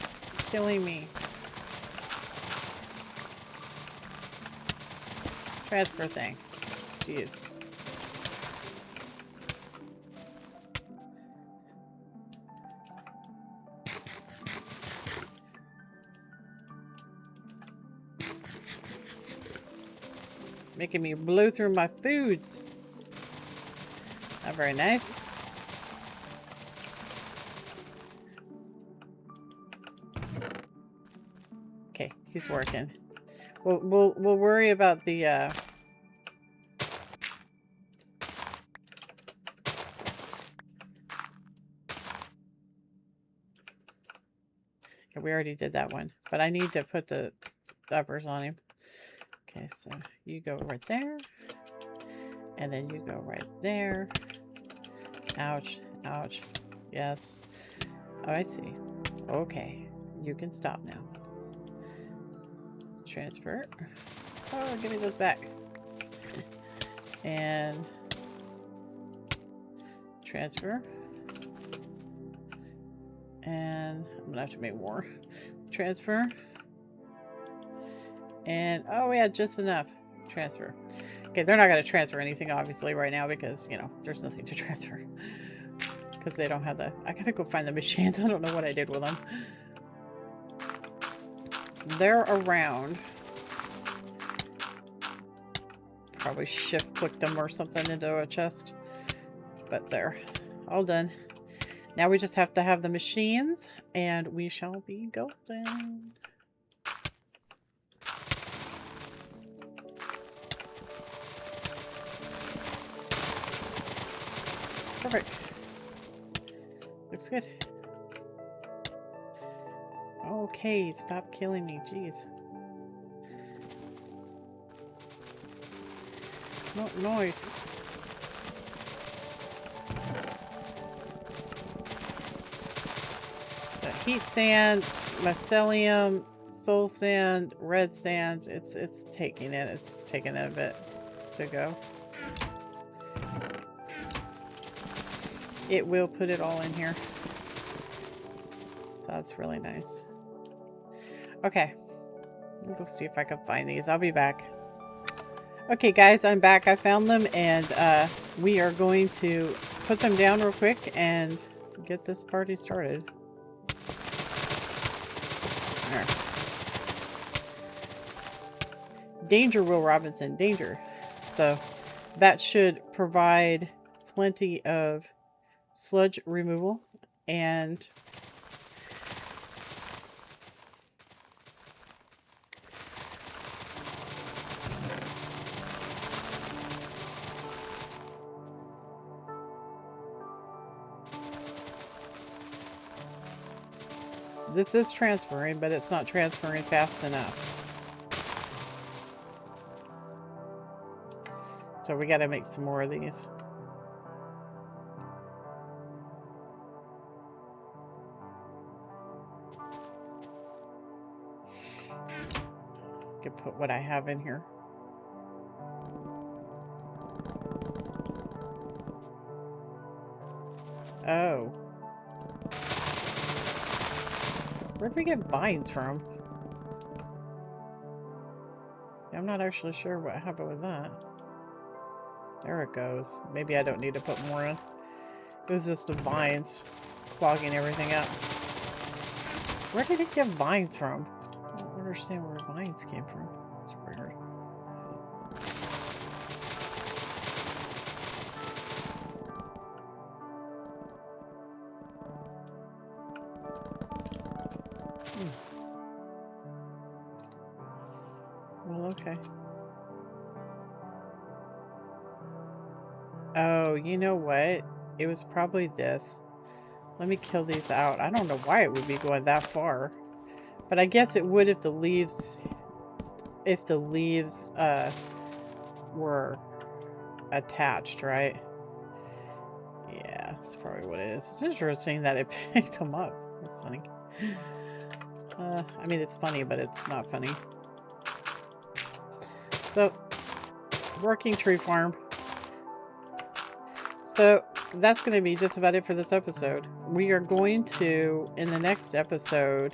killing me. Transfer thing. Jeez. Making me blow through my foods. Not very nice. Okay, he's working. We'll worry about the yeah, we already did that one, but I need to put the uppers on him. Okay, so you go right there, and then you go right there. Ouch, ouch. Yes. Oh, I see. Okay, you can stop now. Transfer. Oh, give me those back. And transfer. And I'm gonna have to make more. Transfer. And oh, yeah, just enough. Transfer. Okay, they're not gonna transfer anything obviously right now because, you know, there's nothing to transfer. Because they don't have the... I gotta go find the machines. I don't know what I did with them. They're around. Probably shift clicked them or something into a chest. But they're all done. Now we just have to have the machines and we shall be golden. Perfect. Looks good. Okay, stop killing me, jeez. No noise. The heat sand, mycelium, soul sand, red sand, it's taking it. It's taking it a bit to go. It will put it all in here. So that's really nice. Okay. We'll see if I can find these. I'll be back. Okay, guys, I'm back. I found them, and we are going to put them down real quick and get this party started. There. Danger, Will Robinson. Danger. So that should provide plenty of sludge removal and this is transferring, but it's not transferring fast enough. So we got to make some more of these. I could put what I have in here. Oh. Where'd we get vines from? I'm not actually sure what happened with that. There it goes. Maybe I don't need to put more in. It was just the vines clogging everything up. Where did it get vines from? I don't understand where vines came from. It's weird. Well, okay. Oh, you know what? It was probably this. Let me kill these out. I don't know why it would be going that far. But I guess it would if the leaves were attached, right? Yeah, that's probably what it is. It's interesting that it picked them up. That's funny. I mean, it's funny, but it's not funny. So, working tree farm. So, that's going to be just about it for this episode. We are going to, in the next episode,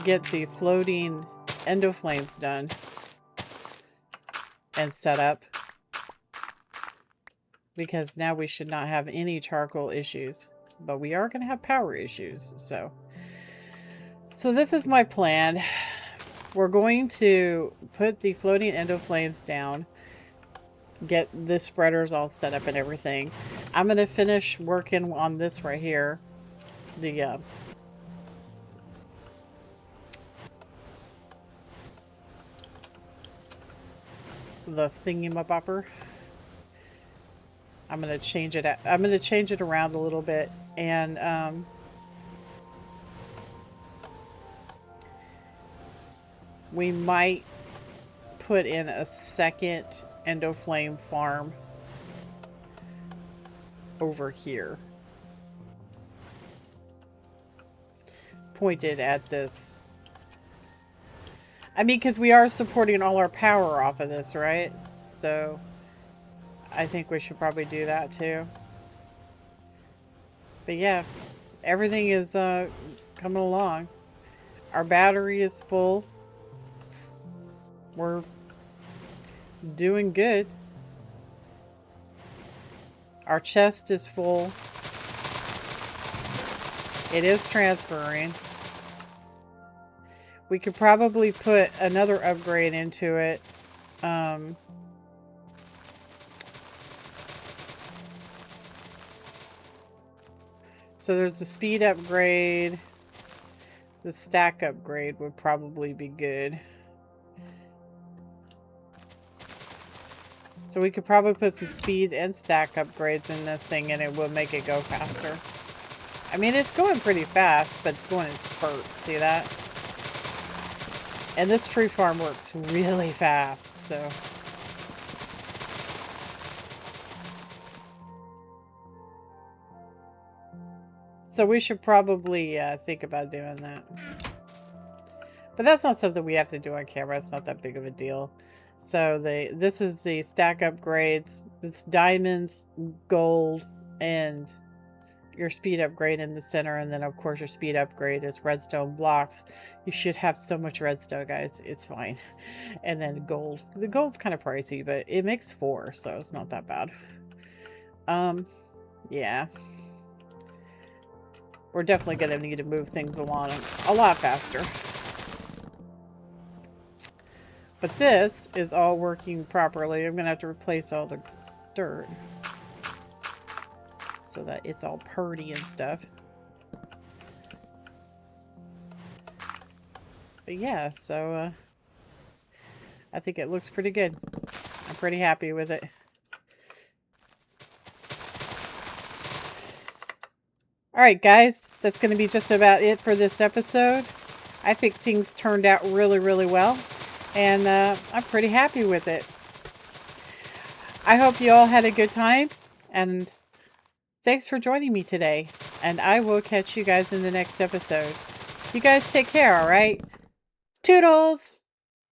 get the floating endoflames done and set up. Because now we should not have any charcoal issues. But we are going to have power issues. So this is my plan. We're going to put the floating endoflames down. Get the spreaders all set up and everything. I'm going to finish working on this right here. The thingamabopper. I'm going to change it. I'm going to change it around a little bit, and we might put in a second endoflame farm over here, pointed at this. I mean, because we are supporting all our power off of this, right? So I think we should probably do that too. But yeah, everything is coming along. Our battery is full. We're doing good. Our chest is full. It is transferring. We could probably put another upgrade into it. So there's a speed upgrade. The stack upgrade would probably be good. So we could probably put some speed and stack upgrades in this thing and it will make it go faster. I mean, it's going pretty fast, but it's going in spurts. See that? And this tree farm works really fast, so. So we should probably think about doing that. But that's not something we have to do on camera. It's not that big of a deal. So this is the stack upgrades. It's diamonds, gold, and your speed upgrade in the center. And then, of course, your speed upgrade is redstone blocks. You should have so much redstone, guys. It's fine. And then gold. The gold's kind of pricey, but it makes 4, so it's not that bad. Yeah. We're definitely going to need to move things along a lot faster. But this is all working properly. I'm going to have to replace all the dirt so that it's all purdy and stuff. But yeah, so I think it looks pretty good. I'm pretty happy with it. Alright guys, that's going to be just about it for this episode. I think things turned out really, really well. And I'm pretty happy with it. I hope you all had a good time. And thanks for joining me today. And I will catch you guys in the next episode. You guys take care, alright? Toodles!